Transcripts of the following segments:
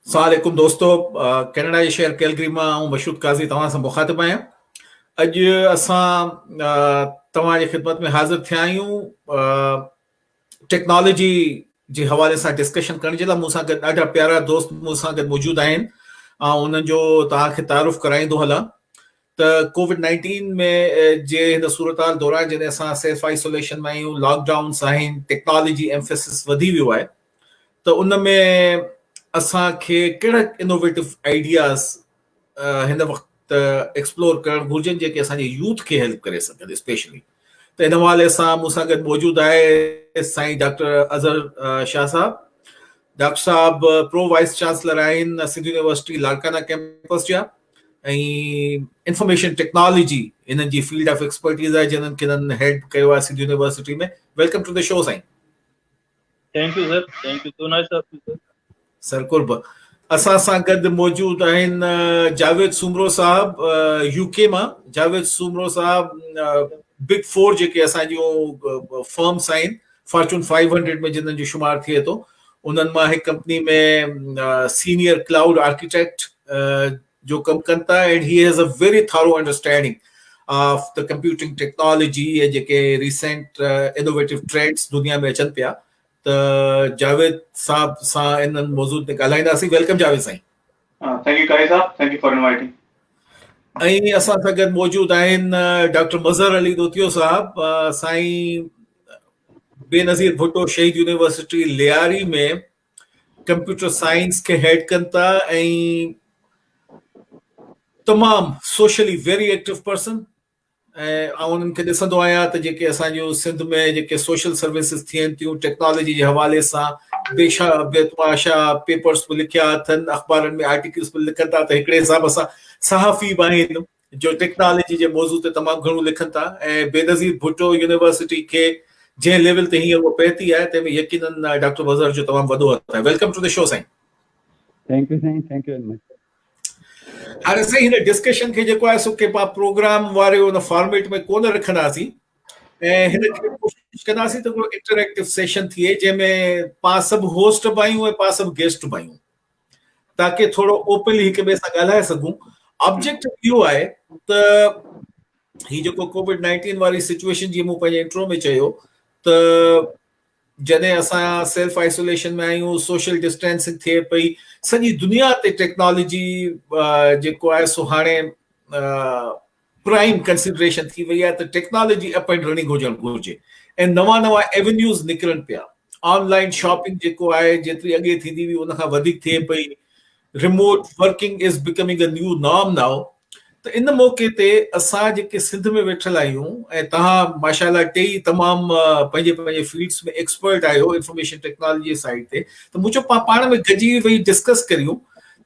अस्सलामुअलैकुम दोस्तों, कनाडा जे शहर कैलगरी मां ऐं मशहूद काज़ी तव्हां सां मुखातिब आहियां। अॼु असां तव्हांजे ख़िदमत में हाज़िर थिया आहियूं टेक्नोलॉजी जे हवाले सां डिस्कशन करण जे लाइ। मूंसां गॾु ॾाढा प्यारा दोस्त मूंसां गॾु मौजूदु आहिनि ऐं उन्हनि जो तव्हांखे तारुफ़ कराईंदो हलां त कोविड-19 में जे हिन सूरत दौरान जॾहिं असां सेल्फ आइसोलेशन में आहियूं, लॉकडाउन्स आहिनि, टेक्नोलॉजी एम्फेसिस वधी वियो आहे, त उन में असांखे कहिड़ा इनोवेटिव आइडियाज़ हिन वक़्तु एक्सप्लोर करणु घुरिजनि जेके असांजे यूथ खे हेल्प करे सघनि स्पेशली। त इन हवाले सां मूंसां गॾु मौजूदु आहे साईं डॉक्टर अज़हर शाह साहब। डॉक्टर साहब प्रो वाइस चांसलर आहिनि सिंध यूनिवर्सिटी लाड़काना कैंपस जा, ऐं इंफॉर्मेशन टेक्नोलॉजी इन्हनि जी फील्ड ऑफ एक्सपर्टीज़ आहे जिन्हनि खे इन्हनि हेड कयो आहे सिंध यूनिवर्सिटी में। Welcome to the show Sain. Thank you sir, thank you, so nice of you sir. Sir कुर्ब। असां सां गॾु मौजूदु आहिनि जावेद सूमरो साहब यूके मां। जावेद सूमरो साहब बिग फोर जेके असांजूं फर्म्स आहिनि फॉर्चून 500 में जिन्हनि जो शुमार थिए थो, उन्हनि मां हिकु कंपनी में सीनियर क्लाउड आर्किटेक्ट जो कमु कनि था, and he has a very thorough understanding of the computing technology ऐं जेके रिसेंट इनोवेटिव ट्रेंड्स दुनिया में अचनि पिया। त जावेद साहब सां इन्हनि मौजूद ते ॻाल्हाईंदासीं। वेलकम जावेद साईं। थैंक यू काई साहब, थैंक यू फॉर इनवाइटिंग। ऐं असां सां गॾु मौजूदु आहिनि डॉक्टर मज़हर अली दोतियो साहब। साईं बेनज़ीर भुट्टो शहीद यूनिवर्सिटी लियारी में कंप्यूटर साइंस खे हेड कनि था ऐं तमामु सोशली वेरी एक्टिव पर्सन। ऐं उन्हनि खे ॾिसंदो आहियां त जेके असांजूं सिंध में जेके सोशल सर्विसिस थियनि थियूं टेक्नोलॉजी जे हवाले सां बेतमाशा पेपर्स बि लिखिया अथनि, अख़बारनि में आर्टिकल्स बि लिखनि था। त हिकिड़े हिसाब सां सहाफ़ी बि आहिनि जो टेक्नोलॉजी जे मौज़ू ते तमामु घणो लिखनि था। ऐं बेनज़ीर भुट्टो यूनिवर्सिटी खे जंहिं लेवल ते हींअर उहो पहुती आहे तंहिंमें यकीनन डॉक्टर मज़हर जो तमामु वॾो हथु आहे। Welcome to the show Sain. Thank U साईं, थैंक यू वेरी मच। हाणे साईं हिन डिस्कशन खे जेको आहे सो के पाण प्रोग्राम वारे उन फॉर्मेट में कोन रखंदासीं ऐं हिन खे कोशिशि कंदासीं त हिकिड़ो इंटरेक्टिव सेशन थिए जंहिंमें पाण सभु होस्ट बि आहियूं ऐं पाण सभु गेस्ट बि आहियूं, ताकी थोरो ओपनली हिक ॿिए सां ॻाल्हाए सघूं। ऑब्जेक्टिव इहो आहे त हीउ जेको कोविड-19 वारी सिचुएशन जीअं मूं पंहिंजे इंट्रो में चयो त जॾहिं असां सेल्फ आइसोलेशन में आहियूं, सोशल डिस्टेंसिंग थिए पई, सॼी दुनिया ते टेक्नोलॉजी जेको आहे सो हाणे प्राइम कंसिडरेशन थी वई आहे त टेक्नोलॉजी अप एंड रनिंग हुजणु घुरिजे ऐं नवां एवेन्यूज़ निकिरनि पिया। ऑनलाइन शॉपिंग जेको आहे जेतिरी अॻे थींदी हुई उनखां वधीक थिए पई। Remote working is becoming a new norm now. त इन मौके ते असां जेके सिंध में वेठल आहियूं ऐं तव्हां माशाल्लाह टेई तमामु पंहिंजे पंहिंजे फील्ड्स में एक्सपर्ट आहियो इंफॉर्मेशन टेक्नोलॉजी साइड ते, त मूं चयो पाण में गॾिजी वेही डिस्कस करियूं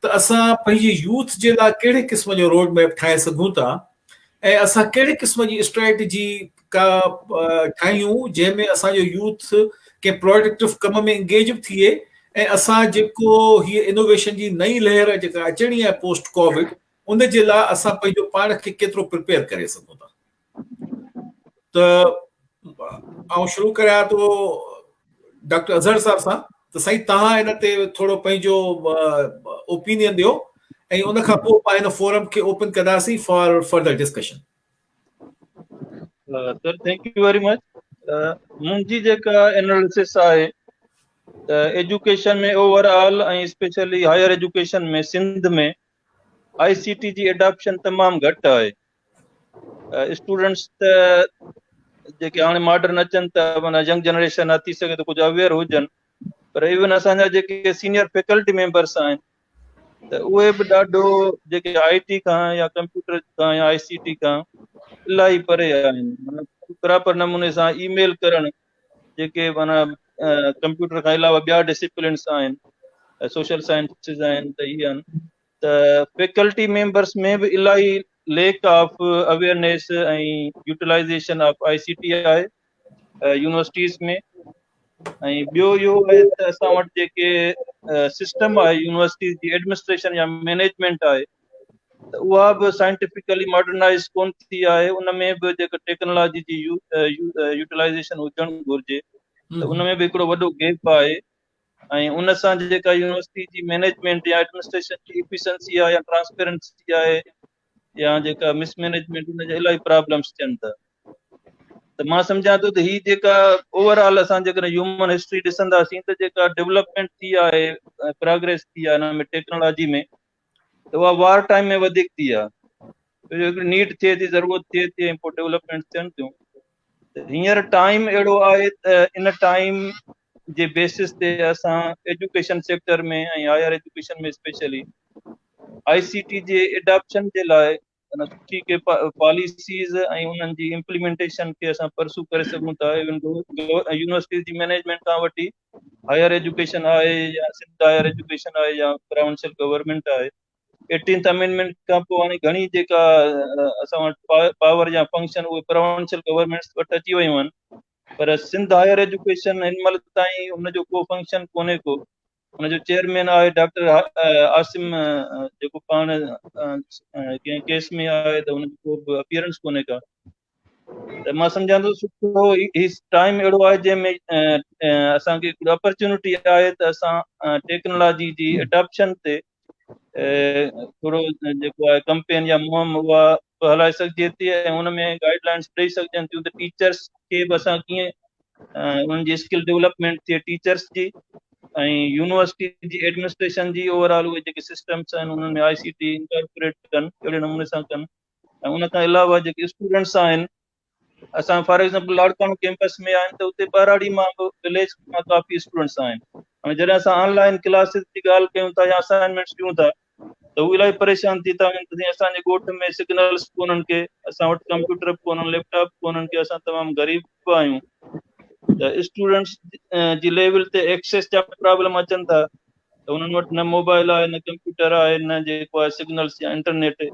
त असां पंहिंजे यूथ जे लाइ कहिड़े क़िस्म जो रोड मैप ठाहे सघूं था ऐं असां कहिड़े क़िस्म जी स्ट्रेटजी का ठाहियूं जंहिंमें असांजो यूथ के प्रोडक्टिव कम में इंगेज थिए ऐं असां जेको हीअ इनोवेशन जी नई लहर जेका अचणी आहे पोस्ट कोविड, उन जे लाइ असां पंहिंजो पाण खे केतिरो प्रिपेयर करे सघूं था। त आउं शुरू करियां थो डॉक्टर अज़हर साहब सां। त साईं तव्हां हिन ते थोरो पंहिंजो ओपिनियन ॾियो ऐं उन खां पोइ पाण हिन फोरम खे ओपन कंदासीं for further discussion. Sir thank U very much. मुंहिंजी जेका एनालिसिस आहे त एजुकेशन में ओवरऑल ऐं स्पेशली हायर एजुकेशन में सिंध में ICT जी एडॉप्शन तमामु घटि आहे। स्टूडेंट्स त जेके हाणे मॉडर्न अचनि था, माना यंग जनरेशन आहे, थी सघे त कुझु अवेयर हुजनि, पर इवन असांजा जेके सीनियर फैकल्टी मेंबर्स आहिनि त उहे बि ॾाढो जेके IT खां या कंप्यूटर खां या ICT खां इलाही परे आहिनि। माना प्रॉपर नमूने सां ईमेल करणु, जेके माना कंप्यूटर खां अलावा ॿिया डिसिप्लिन्स आहिनि, सोशल साइंसिस आहिनि, त इहे आहिनि। त फैकल्टी मेंबर्स में बि इलाही लेक ऑफ अवेयरनेस ऐं यूटिलाइज़ेशन ऑफ ICT आहे यूनिवर्सिटीज़ में। ऐं ॿियो इहो आहे त असां वटि जेके सिस्टम आहे यूनिवर्सिटीज़ जी एडमिनिस्ट्रेशन या मैनेजमेंट आहे त उहा बि साइंटिफिकली मॉडर्नाइज़ कोन थी आहे। उन में बि जेका टेक्नोलॉजी जी यूटिलाइज़ेशन हुजणु घुरिजे, त उन में बि हिकिड़ो वॾो गैप आहे। ऐं उन सां जेका यूनिवर्सिटी जी मैनेजमेंट या एडमिनिस्ट्रेशन जी इफिशिएंसी आहे या ट्रांसपेरेंसी आहे या जेका मिसमैनेजमेंट उन जा इलाही प्रॉब्लम्स थियनि था। त मां सम्झां थो त ही जेका ओवरऑल असां जेकॾहिं ह्यूमन हिस्ट्री ॾिसंदासीं त जेका डेवलपमेंट थी आहे, प्रोग्रेस थी आहे हिन में टेक्नोलॉजी में, त उहा वार टाइम में वधीक थी आहे। हिकिड़ी नीड थिए थी, ज़रूरत थिए थी, ऐं पोइ डेवलपमेंट थियनि थियूं। त हींअर टाइम अहिड़ो आहे त इन टाइम जे बेसिस ते असां एजुकेशन सेक्टर में ऐं हायर एजुकेशन में स्पेशली ICT जे एडॉप्शन जे लाइ सुठी के पॉलिसीज़ ऐं उन्हनि जी इम्प्लीमेंटेशन खे असां परसू करे सघूं था। यूनिवर्सिटी जी मैनेजमेंट खां वठी हायर एजुकेशन आहे या सिंध हायर एजुकेशन आहे या प्रोविंशियल गवर्नमेंट आहे, 18th अमेंडमेंट खां पोइ हाणे घणी जेका असां वटि पावर या फंक्शन उहे प्रोविंशियल गवर्नमेंट्स वटि अची वियूं आहिनि, पर सिंध हायर एजुकेशन हिन महिल ताईं उनजो को फंक्शन कोन्हे को। उनजो चेयरमैन आहे डॉक्टर आसिम, जेको पाण कंहिं केस में आहे त उनजो को अपीयरेंस कोन्हे का। त मां सम्झां थो सुठो टाइम अहिड़ो आहे जंहिंमें असांखे हिकिड़ी अपॉर्चुनिटी आहे त असां टेक्नोलॉजी जी एडॉप्शन ते थोरो जेको आहे कंपेन या मुहिम उहा हलाए सघिजे थी, ऐं हुन में गाइडलाइंस ॾेई सघजनि थियूं त टीचर्स खे बि असां कीअं उन्हनि जी स्किल डेवलपमेंट थिए टीचर्स जी, ऐं यूनिवर्सिटी जी एडमिनिस्ट्रेशन जी ओवरऑल उहे जेके सिस्टम्स आहिनि उन्हनि में ICT इंकॉर्पोरेट कनि, अहिड़े नमूने सां कनि। ऐं उन खां अलावा जेके स्टूडेंट्स आहिनि, असां फॉर एग्ज़ाम्पल लाड़काणो कैंपस में आहिनि त उते ॿाराड़ी मां विलेज मां काफ़ी स्टूडेंट्स आहिनि। ऐं जॾहिं असां ऑनलाइन क्लासिस जी ॻाल्हि कयूं था या असाइनमेंट्स ॾियूं था त उहे इलाही परेशान थी था वञनि। जीअं असांजे ॻोठ में सिग्नल्स कोन्हनि के, असां वटि कंप्यूटर बि कोन्हनि, लैपटॉप कोन्हनि के, असां तमामु ग़रीब आहियूं। त स्टूडेंट्स जी लेवल ते एक्सेस जा प्रॉब्लम अचनि था, त उन्हनि वटि न मोबाइल आहे, न कंप्यूटर आहे, न जेको आहे सिग्नल्स या इंटरनेट।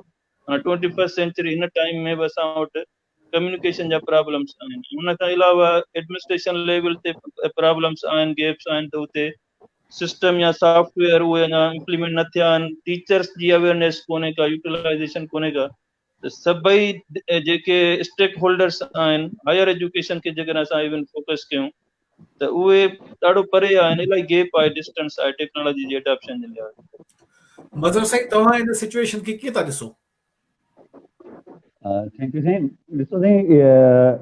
21st सेंचुरी हिन टाइम में बि असां वटि कम्युनिकेशन जा प्रॉब्लम्स आहिनि। उन खां अलावा एडमिनिस्ट्रेशन लेवल ते प्रॉब्लम्स आहिनि, गैप्स आहिनि, त उते सिस्टम या सॉफ्टवेयर उहे अञा इम्प्लीमेंट न थिया आहिनि, टीचर्स जी अवेयरनेस कोन्हे का, यूटिलाइज़ेशन कोन्हे का। त सभई जेके स्टेक होल्डर्स आहिनि हायर एजुकेशन खे जेकॾहिं असां इवन फोकस कयूं त उहे ॾाढो परे आहिनि, इलाही गैप आहे, डिस्टेंस आहे टेक्नोलॉजी जी एडॉप्शन जे लाइ। मज़र साईं, तव्हां हिन सिचुएशन खे कीअं था ॾिसो? थैंक यू साईं। ॾिसो साईं,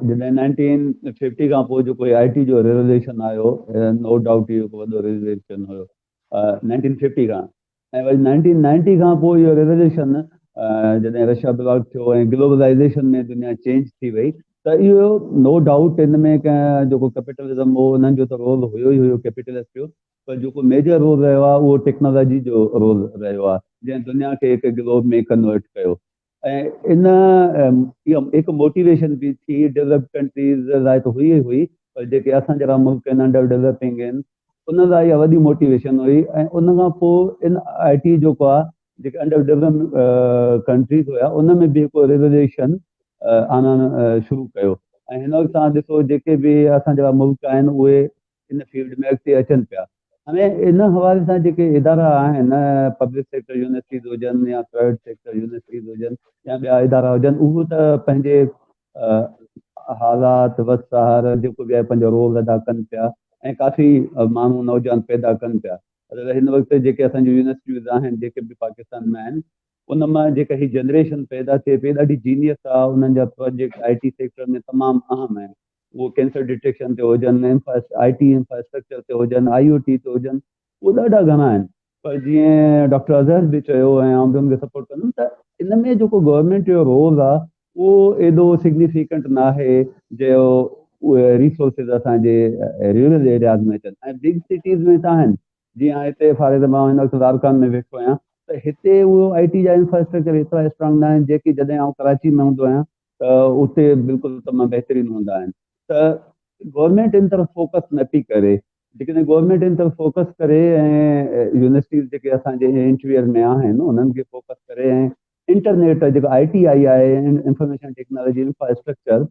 जॾहिं 1950 खां पोइ जेको IT जो रेवोल्यूशन आयो, नो डाउट इहो वॾो रेवोल्यूशन हुयो 1950 खां। ऐं वरी 1990 खां पोइ इहो रेवोल्यूशन जॾहिं रशिया ब्लॉक थियो ऐं ग्लोबलाइज़ेशन में दुनिया चेंज थी वई, त इहो नो डाउट इन में कंहिं जेको कैपिटलिज़म हो उन्हनि जो त रोल हुयो ई हुयो, कैपिटलिस्ट जो। पर जेको मेजर रोल रहियो आहे उहो टेक्नोलॉजी जो रोल रहियो आहे, जंहिं दुनिया खे हिकु ग्लोब में कन्वर्ट कयो। ऐं इन इहा हिकु मोटिवेशन बि थी डेवलप कंट्रीज़ लाइ त हुई ई हुई, पर जेके असां जहिड़ा मुल्क आहिनि अंडर डेवलपिंग आहिनि उन लाइ इहा वॾी मोटिवेशन हुई। ऐं उन खां पोइ इन IT जेको आहे, जेके अंडर डेवलप कंट्रीज़ हुया उन में बि हिकु रेवोल्यूशन आणणु शुरू कयो। ऐं हिन वक़्तु तव्हां ॾिसो जेके बि असां जहिड़ा मुल्क आहिनि उहे इन फील्ड में अॻिते अचनि पिया। हाणे इन हवाले सां जेके इदारा आहिनि, पब्लिक सेक्टर यूनिवर्सिटीज़ हुजनि या प्राइवेट सेक्टर यूनिवर्सिटीज़ हुजनि या ॿिया इदारा हुजनि, उहो त पंहिंजे हालात वसहार जेको बि आहे पंहिंजो रोल अदा कनि पिया ऐं काफ़ी माण्हू नौजवान पैदा कनि पिया। पर हिन वक़्तु जेके असांजी यूनिवर्सिटीज़ आहिनि जेके बि पाकिस्तान में आहिनि, उन मां जेका हीअ जनरेशन पैदा थिए पई ॾाढी जीनियस आहे। उन्हनि जा प्रोजेक्ट IT सेक्टर में तमामु अहम आहिनि। उहो कैंसर डिटेक्शन ते हुजनि, IT इंफ्रास्ट्रक्चर ते हुजनि, IoT ते हुजनि, उहे ॾाढा घणा आहिनि। पर जीअं डॉक्टर अज़हर बि चयो ऐं आउं बि हुनखे सपोर्ट कंदुमि, त इन में जेको गवर्नमेंट जो रोल आहे उहो एॾो सिग्निफिकेंट न आहे जो उहे रिसोर्सिस असांजे रूरल एरियाज़ में अचनि। ऐं बिग सिटीज़ में त आहिनि, जीअं हिते फॉर एग्ज़ाम्पल मां हिन वक़्तु लाड़कान में वेठो आहियां, त हिते उहो IT जा इंफ्रास्ट्रक्चर एतिरा स्ट्रांग न आहिनि, जेकी जॾहिं आउं कराची में हूंदो आहियां त उते बिल्कुलु तमामु बहितरीनु हूंदा आहिनि। त गवर्नमेंट इन तरफ़ फोकस न थी करे। जेकॾहिं गवर्नमेंट इन तरफ़ फोकस करे ऐं यूनिवर्सिटीज़ जेके असांजे इंटीरियर में आहिनि उन्हनि खे फोकस करे ऐं इंटरनेट जेको ITI आहे, इंफॉर्मेशन टेक्नोलॉजी इंफ्रास्ट्रक्चर,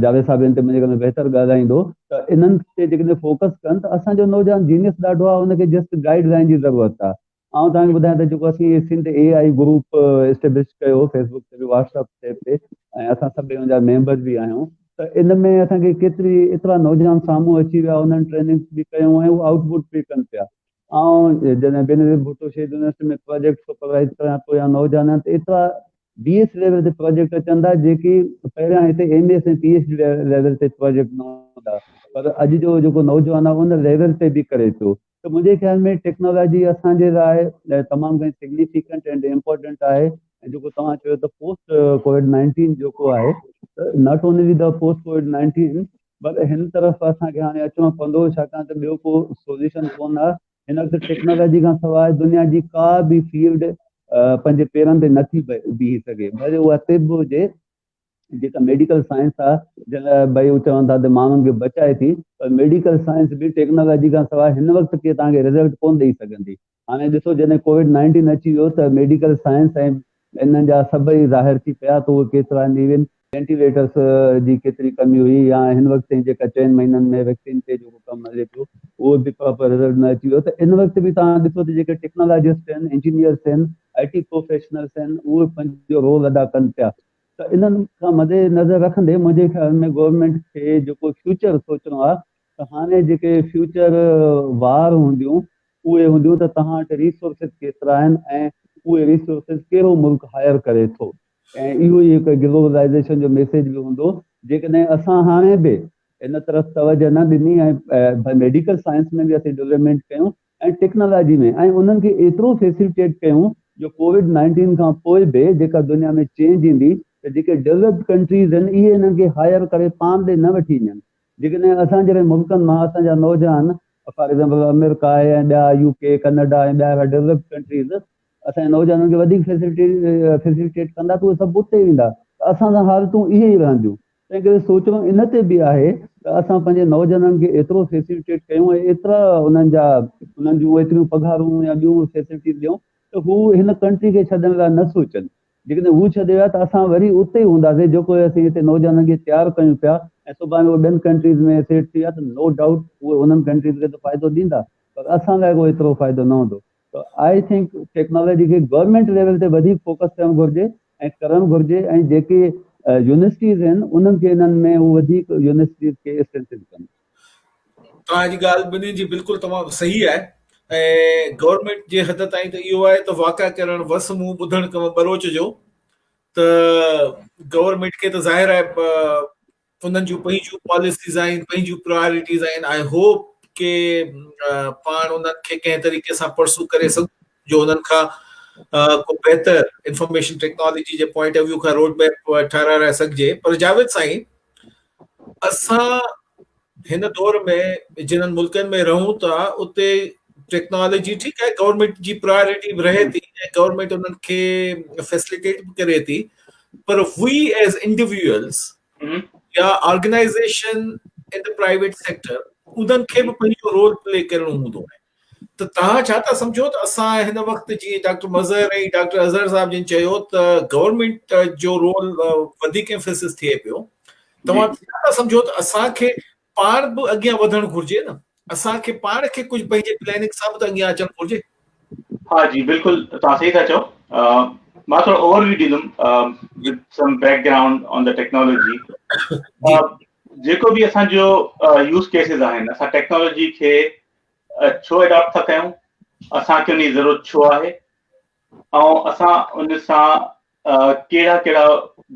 जावेद साहिब इन ते मुंहिंजे घर में बहितर ॻाल्हाईंदो, त इन्हनि ते जेकॾहिं फोकस कनि त असांजो नौजवान जीनियस ॾाढो आहे, हुनखे जस्ट गाइडलाइन जी ज़रूरत आहे। आउं तव्हांखे ॿुधायां त जेको असीं सिंध AI ग्रुप एस्टेब्लिश कयो फेसबुक ते बि, व्हाट्सअप ते, ऐं असां सभई हुनजा मेंबर बि आहियूं। त इन में असांखे केतिरी एतिरा नौजवान साम्हूं अची विया, उन्हनि ट्रेनिंग बि कयूं ऐं उहे आउटपुट बि कनि पिया। ऐं जॾहिं बेनज़ीर भुट्टो शहीद यूनिवर्सिटी में प्रोजेक्ट सुपरवाइज़ कयां थो या नौजवान आहिनि, त एतिरा BS लेवल ते प्रोजेक्ट अचनि था जेकी पहिरियां हिते MS ऐं PhD लेवल ते प्रोजेक्ट न हूंदा, पर अॼु जो जेको नौजवान आहे उन लेवल ते बि करे पियो। त मुंहिंजे ख़्याल में टेक्नोलॉजी असांजे लाइ तमामु घणी सिग्निफिकेंट एंड इम्पोर्टेंट आहे। ऐं जेको तव्हां चयो त पोस्ट कोविड-19 जेको आहे, नॉट ओनली द पोस्ट कोविड-19 पर हिन तरफ़ असांखे हाणे अचिणो पवंदो, छाकाणि त ॿियो को सोल्यूशन कोन आहे। हिन वक़्तु टेक्नोलॉजी खां सवाइ दुनिया जी का बि फील्ड पंहिंजे पेरनि ते नथी बीही सघे, भले उहा तिब हुजे, जेका मेडिकल साइंस आहे, जंहिं भई चवनि था त माण्हुनि खे बचाए थी, पर मेडिकल साइंस बि टेक्नोलॉजी खां सवाइ हिन वक़्तु के तव्हांखे रिज़ल्ट कोन ॾेई सघंदी। हाणे ॾिसो जॾहिं कोविड-19 अची वियो त मेडिकल साइंस ऐं इन्हनि जा सभई ज़ाहिर थी पिया त उहे केतिरा इवन वेंटिलेटर्स जी केतिरी कमी हुई, या हिन वक़्तु जेका 4 महीननि में वैक्सीन ते जेको कमु हले पियो उहो बि प्रॉपर रिज़ल्ट न अची वियो। त इन वक़्तु बि तव्हां ॾिसो त जेके टेक्नोलॉजिस्ट आहिनि, इंजीनियर्स आहिनि, IT प्रोफेशनल्स आहिनि, उहे पंहिंजो रोल अदा कनि पिया। त इन्हनि खां मदे नज़र रखंदे मुंहिंजे ख़्याल में गवर्नमेंट खे जेको फ्यूचर सोचणो आहे, त हाणे जेके फ्यूचर वार हूंदियूं उहे हूंदियूं त तव्हां वटि रिसोर्सिस केतिरा आहिनि ऐं उहे रिसोर्सिस कहिड़ो मुल्क हायर करे थो। ऐं इहो ई हिकु ग्लोबलाइज़ेशन जो मैसेज बि हूंदो। जेकॾहिं असां हाणे बि इन तरफ़ तवजो न ॾिनी ऐं मेडिकल साइंस में बि असीं डेवलपमेंट कयूं ऐं टेक्नोलॉजी में, ऐं उन्हनि खे एतिरो फैसिलिटेट कयूं जो कोविड-19 खां पोइ बि जेका दुनिया में चेंज ईंदी त जेके डेवलप्ड कंट्रीज़ आहिनि इहे हिननि खे हायर करे पाण ॾे न वठी वञनि। जेकॾहिं असां जहिड़े मुल्कनि मां असांजा नौजवान, फॉर एग्ज़ाम्पल अमेरिका आहे ऐं ॿिया UK, कनाडा ऐं ॿिया डेवलप्ड कंट्रीज़ असांजे नौजवाननि खे वधीक फैसिलिटेट कंदा त उहे सभु उते ईंदा, त असां सां हालतूं इहे ई रहंदियूं। तंहिं करे सोचणो इन ते बि आहे त असां पंहिंजे नौजवाननि खे एतिरो फैसिलिटेट कयूं ऐं एतिरा उन्हनि जूं एतिरियूं पघारूं या ॿियूं फैसिलिटीज़ ॾियूं त हू हिन कंट्री खे छॾण लाइ न सोचनि। जेकॾहिं हू छॾे विया त असां वरी उते ई हूंदासीं जेको असीं हिते नौजवाननि खे तयारु कयूं पिया, ऐं सुभाणे उहे ॿियनि कंट्रीज़ में सेट थी विया त नो डाउट उहे उन्हनि कंट्रीज़ खे त फ़ाइदो ॾींदा, पर असां लाइ को एतिरो फ़ाइदो न हूंदो। त आई थिंक टेक्नोलॉजी खे गवर्नमेंट लेवल ते वधीक फोकस करणु घुरिजे ऐं करणु घुरिजे, ऐं जेके यूनिवर्सिटीज़ आहिनि उन्हनि खे इन्हनि में हू वधीक यूनिवर्सिटीज़ खे स्ट्रेंथन कनि। तव्हांजी ॻाल्हि ॿिन्ही जी बिल्कुलु तमामु सही आहे। ऐं गवर्नमेंट जे हद ताईं त इहो आहे त वाक़ा करणु वस मुंहुं ॿुधणु कमु बरोच जो। त गवर्नमेंट खे त ज़ाहिर आहे उन्हनि जूं पंहिंजूं पॉलिसीज़ आहिनि, पंहिंजूं प्रायोरिटीज़ आहिनि। आई होप के पाण उन्हनि खे कंहिं तरीक़े सां परसू करे सघूं जो उन्हनि खां को बहितर information technology J point of view खां रोड मैप ठाराए सघिजे। पर जावेद साईं, असां हिन दौर में जिन्हनि मुल्कनि में रहूं था उते टेक्नोलॉजी ठीकु आहे, गवर्नमेंट जी प्रायोरिटी रहे थी ऐं गवर्नमेंट उन्हनि खे फैसिलिटेट बि करे थी, पर वी एज इंडिविजुअल्स या organization in the private sector उन्हनि खे बि पंहिंजो रोल प्ले करणो हूंदो आहे। त तव्हां छा था सम्झो त असां हिन वक़्तु जीअं डॉक्टर मज़हर ऐं डॉक्टर अज़हर साहब जिन चयो त गवर्नमेंट जो रोल वधीक एम्फेसिस थिए पियो, तव्हां छा था सम्झो त असांखे पाण बि अॻियां वधणु घुरिजे न? असांखे पाण खे कुझु पंहिंजे प्लानिंग सां बि त अॻियां अचणु घुरिजे। हाँ जी, बिल्कुलु तव्हां सही था चओ। मां थोरो ओवरव्यू ॾींदुमि with some background on the technology. जेको बि असांजो यूज़ केसिस आहिनि, असां टेक्नोलॉजी खे छो एडॉप्ट था कयूं, असांखे उन जी ज़रूरत छो आहे, ऐं असां उन सां कहिड़ा कहिड़ा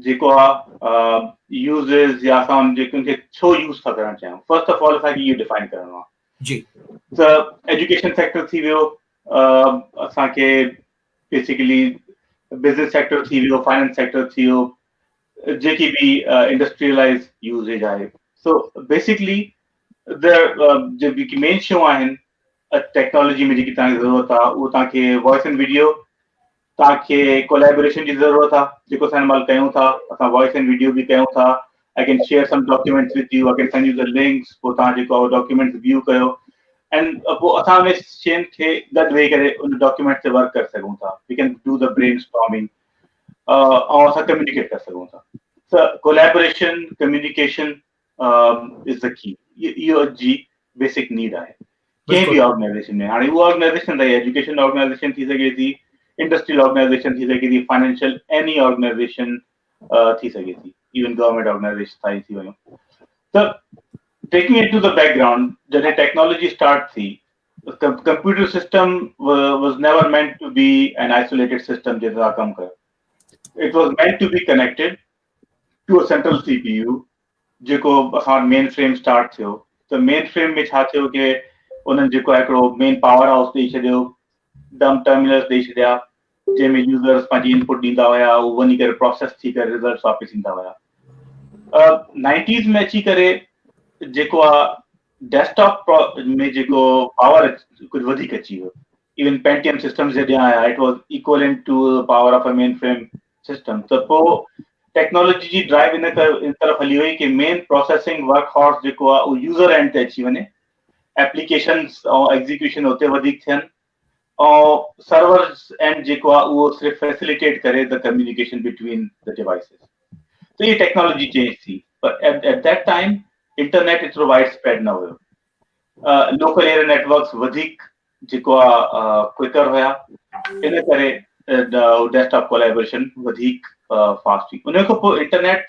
जेको आहे यूज़ेस या असां उनखे छो यूज़ था करणु चाहियूं। फर्स्ट ऑफ ऑल असांखे इहो डिफाइन करणो आहे जी। त एजुकेशन सेक्टर थी वियो, असांखे बेसिकली बिज़नेस सेक्टर थी वियो, फाइनेंस सेक्टर थी वियो, जेकी बि इंडस्ट्रियलाइज़ यूज़ेज आहे। सो बेसिकली जेकी मेन शयूं आहिनि टेक्नोलॉजी में जेकी तव्हांखे ज़रूरत आहे, उहो तव्हांखे वॉइस एंड वीडियो, तव्हांखे कोलैबोरेशन जी ज़रूरत आहे, जेको असां हिन महिल कयूं था, असां वॉइस एंड वीडियो बि कयूं था। I can share some documents with U, I can send U the links, पोइ तव्हां जेको डॉक्यूमेंट्स व्यू कयो एंड पोइ असां उन शयुनि खे गॾु वेही करे उन डॉक्यूमेंट ते वर्क करे सघूं था। We can do the brainstorming ऐं असां कम्युनिकेट करे सघूं था। त collaboration, communication is the key. इहो जी बेसिक नीड आहे कंहिं बि ऑर्गेनाइजेशन में। हाणे उहा ऑर्गेनाइजेशन रही, एजुकेशन ऑर्गेनाइजेशन थी सघे थी, इंडस्ट्रियल ऑर्गेनाइजेशन थी सघे थी, फाइनेंशियल एनी ऑर्गेनाइजेशन थी सघे थी। इवन गवर्नमेंट ऑर्गेनाइजेशन ताईं थी वयूं त taking it to the background जॾहिं टेक्नोलॉजी स्टार्ट थी computer system was never meant to be an isolated system जैसा कम कर it was meant to be connected to a central CPU जेको असां मेन फ्रेम स्टार्ट थियो त मेन फ्रेम में छा थियो कि उन्हनि जेको हिकिड़ो मेन पावर हाउस ॾेई छॾियो डम टर्मिनल्स ॾेई छॾिया जंहिंमें यूज़र्स पंहिंजी इनपुट ॾींदा हुया उहो वञी करे प्रोसेस थी करे रिज़ल्ट्स वापसि ईंदा हुया 90s में अची करे जेको आहे डेस्कटॉप में जेको पावर कुछ वधीक अची वियो इवन पेंटियम सिस्टम्स जॾहिं आया it was equivalent to power of a mainframe system त पोइ टेक्नोलॉजी जी ड्राइव इन तरफ़ हली वई कि मेन प्रोसेसिंग वर्क हॉर्स जेको आहे उहो यूज़र एंड ते अची वञे एप्लीकेशंस ऐं एग्जीक्यूशन उते वधीक थियनि ऐं सर्वर्स एंड जेको आहे उहो सिर्फ़ु फैसिलिटेट करे the communication between the devices त इहा टेक्नोलॉजी चेंज थी पर एट दैट टाइम इंटरनेट एतिरो वाइड स्प्रेड न हुयो लोकल एरिया नेटवर्क्स वधीक जेको आहे क्विकर हुया इन करे डेस्कटॉप कोलैबोरेशन वधीक फास्ट थी उन खां पोइ इंटरनेट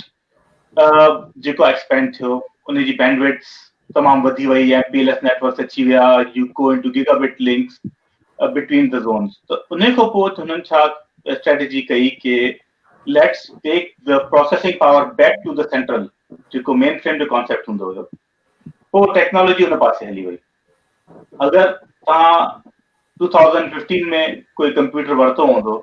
जेको एक्सपेंड थियो उन जी बैंडविड्थ तमामु वधी वई MPLS नेटवर्क्स अची विया you go into gigabit links between the zones त उन खां पोइ हुननि छा स्ट्रेटजी कई कि let's take the processing power back to the central जेको मेन फ्रेम जो कॉन्सेप्ट हूंदो हुयो पोइ टेक्नोलॉजी उन पासे हली वई अगरि तव्हां 2015 में कोई कंप्यूटर वरितो हूंदो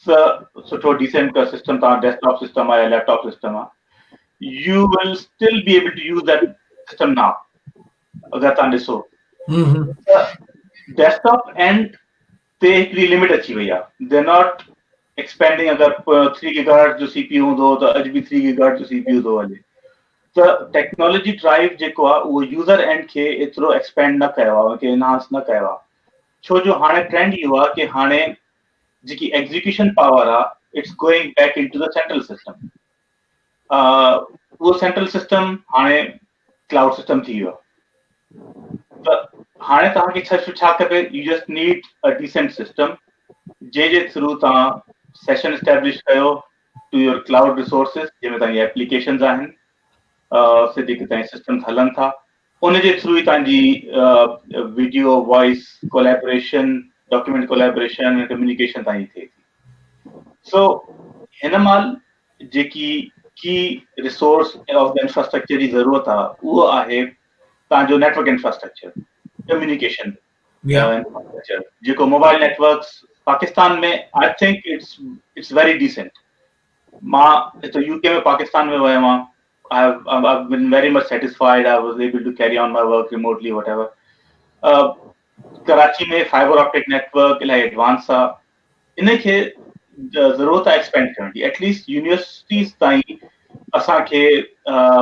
त सुठो डिसेंट सिस्टम तव्हां डेस्कटॉप सिस्टम आहे या लैपटॉप सिस्टम आहे you will still be able to use that system now अगरि तव्हां ॾिसो डेस्कटॉप एंड ते हिकिड़ी लिमिट अची वई आहे दे नॉट एक्सपेंडिंग अगरि 3 गीगाहर्ट्ज़ जो CPU हूंदो त अॼु बि 3 गीगाहर्ट्ज़ जो CPU थो हले त टेक्नोलॉजी ड्राइव जेको आहे उहो यूज़र एंड खे एतिरो एक्सपेंड न कयो आहे उनखे इनहांस न कयो आहे छो जो हाणे ट्रेंड इहो आहे कि हाणे जेकी एग्जीक्यूशन पावर आहे it's going back into the central system उहो सेंट्रल सिस्टम हाणे क्लाउड सिस्टम थी वियो त हाणे तव्हांखे छा खपे you just need a decent system जे थ्रू तव्हां सेशन एस्टेब्लिश कयो टू योर क्लाउड रिसोर्सिस जंहिंमें तव्हांजी एप्लीकेशंस आहिनि सिधी तव्हांजी सिस्टम्स हलनि था उन जे थ्रू ई तव्हांजी video voice collaboration document collaboration ऐं कम्युनिकेशन तव्हांजी थिए थी सो हिन महिल जेकी की रिसोर्स ऑफ द इंफ्रास्ट्रक्चर जी ज़रूरत आहे उहो आहे तव्हांजो नेटवर्क इंफ्रास्ट्रक्चर कम्युनिकेशन इंफ्रास्ट्रक्चर जेको मोबाइल नेटवर्क्स पाकिस्तान में I think it's very decent मां हिते यूके में पाकिस्तान में वियो आहियां I've been very much satisfied. I was able to carry on my work remotely, whatever. Karachi में fiber optic network इलाही एडवांस आहे इनखे ज़रूरत आहे एक्सपेंड करण जी एटलीस्ट यूनिवर्सिटीज़ ताईं असांखे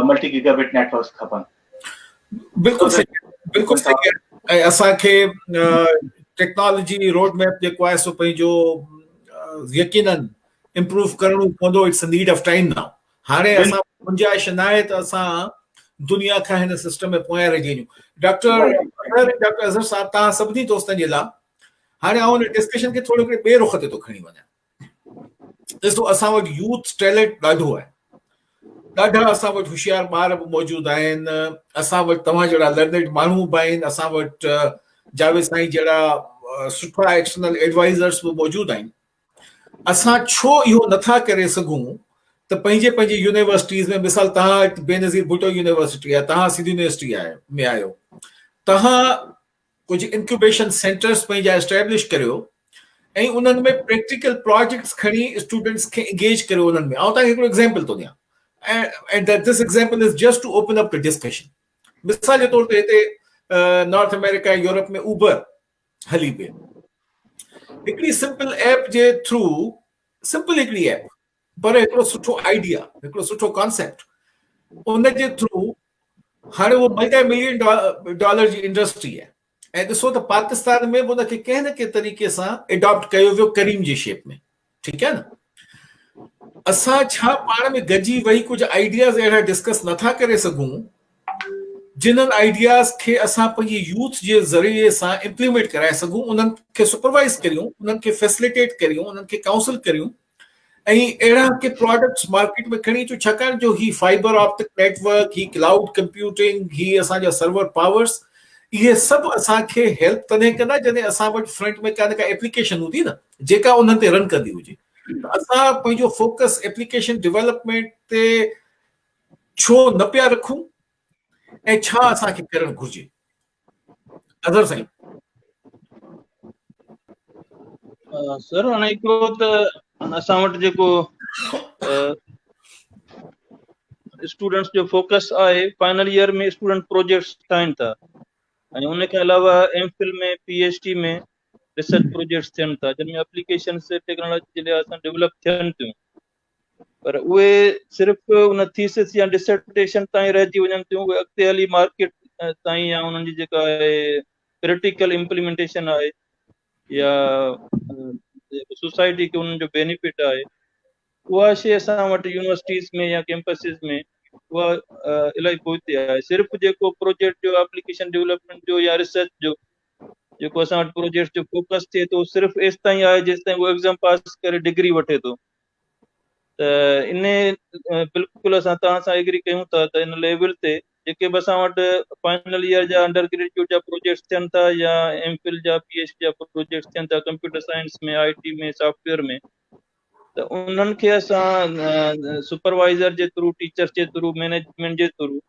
मल्टी गीगाबिट नेटवर्क्स खपनि बिल्कुलु सही ऐं असांखे टेक्नोलॉजी रोड मैप जेको आहे सो पंहिंजो यकीनन इम्प्रूव करणो पवंदो it's a need of time now हाणे असां गुंजाइश न आहे त असां दुनिया खां हिन सिस्टम में पोयां रहिजी वञूं डॉक्टर अज़हर साहब तव्हां सभिनी दोस्तनि जे लाइ हाणे आउं हिन डिस्कशन खे थोरो ॿिए रुख ते थो खणी वञा ॾिसो असां वटि यूथ टैलेंट ॾाढो आहे ॾाढा असां वटि होशियार ॿार बि मौजूदु आहिनि असां वटि तव्हां जहिड़ा लर्नेड माण्हू बि आहिनि असां वटि जावेद साईं जहिड़ा सुठा एक्सटर्नल एडवाइज़र्स बि मौजूदु आहिनि असां छो इहो नथा करे सघूं त पंहिंजे पंहिंजे यूनिवर्सिटीज़ में मिसाल तव्हां बेनज़ीर भुट्टो यूनिवर्सिटी आहे तव्हां सिंध यूनिवर्सिटी में आहियो तव्हां कुझु इंक्यूबेशन सेंटर्स पंहिंजा एस्टेब्लिश करियो ऐं उन्हनि में प्रैक्टिकल प्रोजेक्ट्स खणी स्टूडेंट्स खे एंगेज करियो उन्हनि में आउं तव्हांखे हिकिड़ो एग्ज़ाम्पल थो ॾियां and this example is just to open up the discussion मिसाल जे तौर ते हिते नॉर्थ अमेरिका यूरोप में उबर हली पई हिकिड़ी सिंपल ऐप जे थ्रू सिंपल हिकिड़ी ऐप पर हिकिड़ो सुठो आइडिया हिकिड़ो सुठो कॉन्सेप्ट उन जे थ्रू हाणे उहो $multi-million जी इंडस्ट्री आहे ऐं ॾिसो त पाकिस्तान में बि उनखे कंहिं न कंहिं तरीक़े सां एडॉप्ट कयो वियो करीम जी शेप में ठीकु आहे न असां छा पाण में गॾिजी वेही कुझु आइडियाज़ अहिड़ा डिस्कस नथा करे सघूं जिन्हनि आइडियाज़ खे असां पंहिंजी यूथ जे ज़रिए सां इम्प्लीमेंट कराए सघूं उन्हनि खे सुपरवाइज़ करियूं उन्हनि खे फैसिलिटेट करियूं उन्हनि खे काउंसिल करियूं ऐं अहिड़ा के प्रोडक्ट्स मार्केट में खणी अचूं, छाकाणि जो ही फाइबर ऑप्टिक नेटवर्क, ही क्लाउड कंप्यूटिंग, ही असांजा सर्वर पावर्स, इहे सभु असांखे हेल्प तॾहिं कंदा जॾहिं असां वटि फ्रंट में का न का एप्लीकेशन हूंदी न जेका उन्हनि ते रन कंदी हुजे। त असां पंहिंजो फोकस एप्लीकेशन डेवलपमेंट ते छो न पिया रखूं ऐं छा असांखे करणु घुरिजे? अज़र साईं। सर हाणे हिकिड़ो त असां वटि जेको स्टूडेंट्स जो फोकस आहे, फाइनल ईयर में स्टूडेंट प्रोजेक्ट्स ठाहिनि था, ऐं उन खां अलावा एमफिल में पीएचडी में रिसर्च प्रोजेक्ट्स थियनि था जिनमें एप्लीकेशन्स टेक्नोलॉजी जे लिहाज़ सां डेवलप थियनि थियूं, पर उहे सिर्फ़ु उन थीसिस या डिसर्टेशन ताईं रहिजी वञनि थियूं। उहे अॻिते हली मार्केट ताईं या उन्हनि जी जेका आहे प्रैक्टिकल इम्प्लीमेंटेशन आहे या सोसाइटी खे उन्हनि जो बेनिफिट आहे, उहा शइ असां वटि यूनिवर्सिटीज़ में या कैंपसिस में उहा इलाही पोइते आहे। सिर्फ़ु जेको प्रोजेक्ट जो एप्लीकेशन डेवलपमेंट जो या रिसर्च जो जेको असां वटि प्रोजेक्ट जो फोकस थिए थो, सिर्फ़ु एसि ताईं आहे जेसि ताईं उहो एग्ज़ाम पास करे डिग्री वठे थो। त इन बिल्कुलु असां तव्हां सां एग्री कयूं था त इन लेवल ते जेके बि असां वटि फाइनल ईयर जा अंडर ग्रेजुएट जा प्रोजेक्ट्स थियनि था या एमफिल जा पीएचडी जा प्रोजेक्ट्स थियनि था कंप्यूटर साइंस में, आईटी में, सॉफ्टवेयर में, त उन्हनि खे असां सुपरवाइज़र जे थ्रू, टीचर्स जे थ्रू, मैनेजमेंट जे थ्रू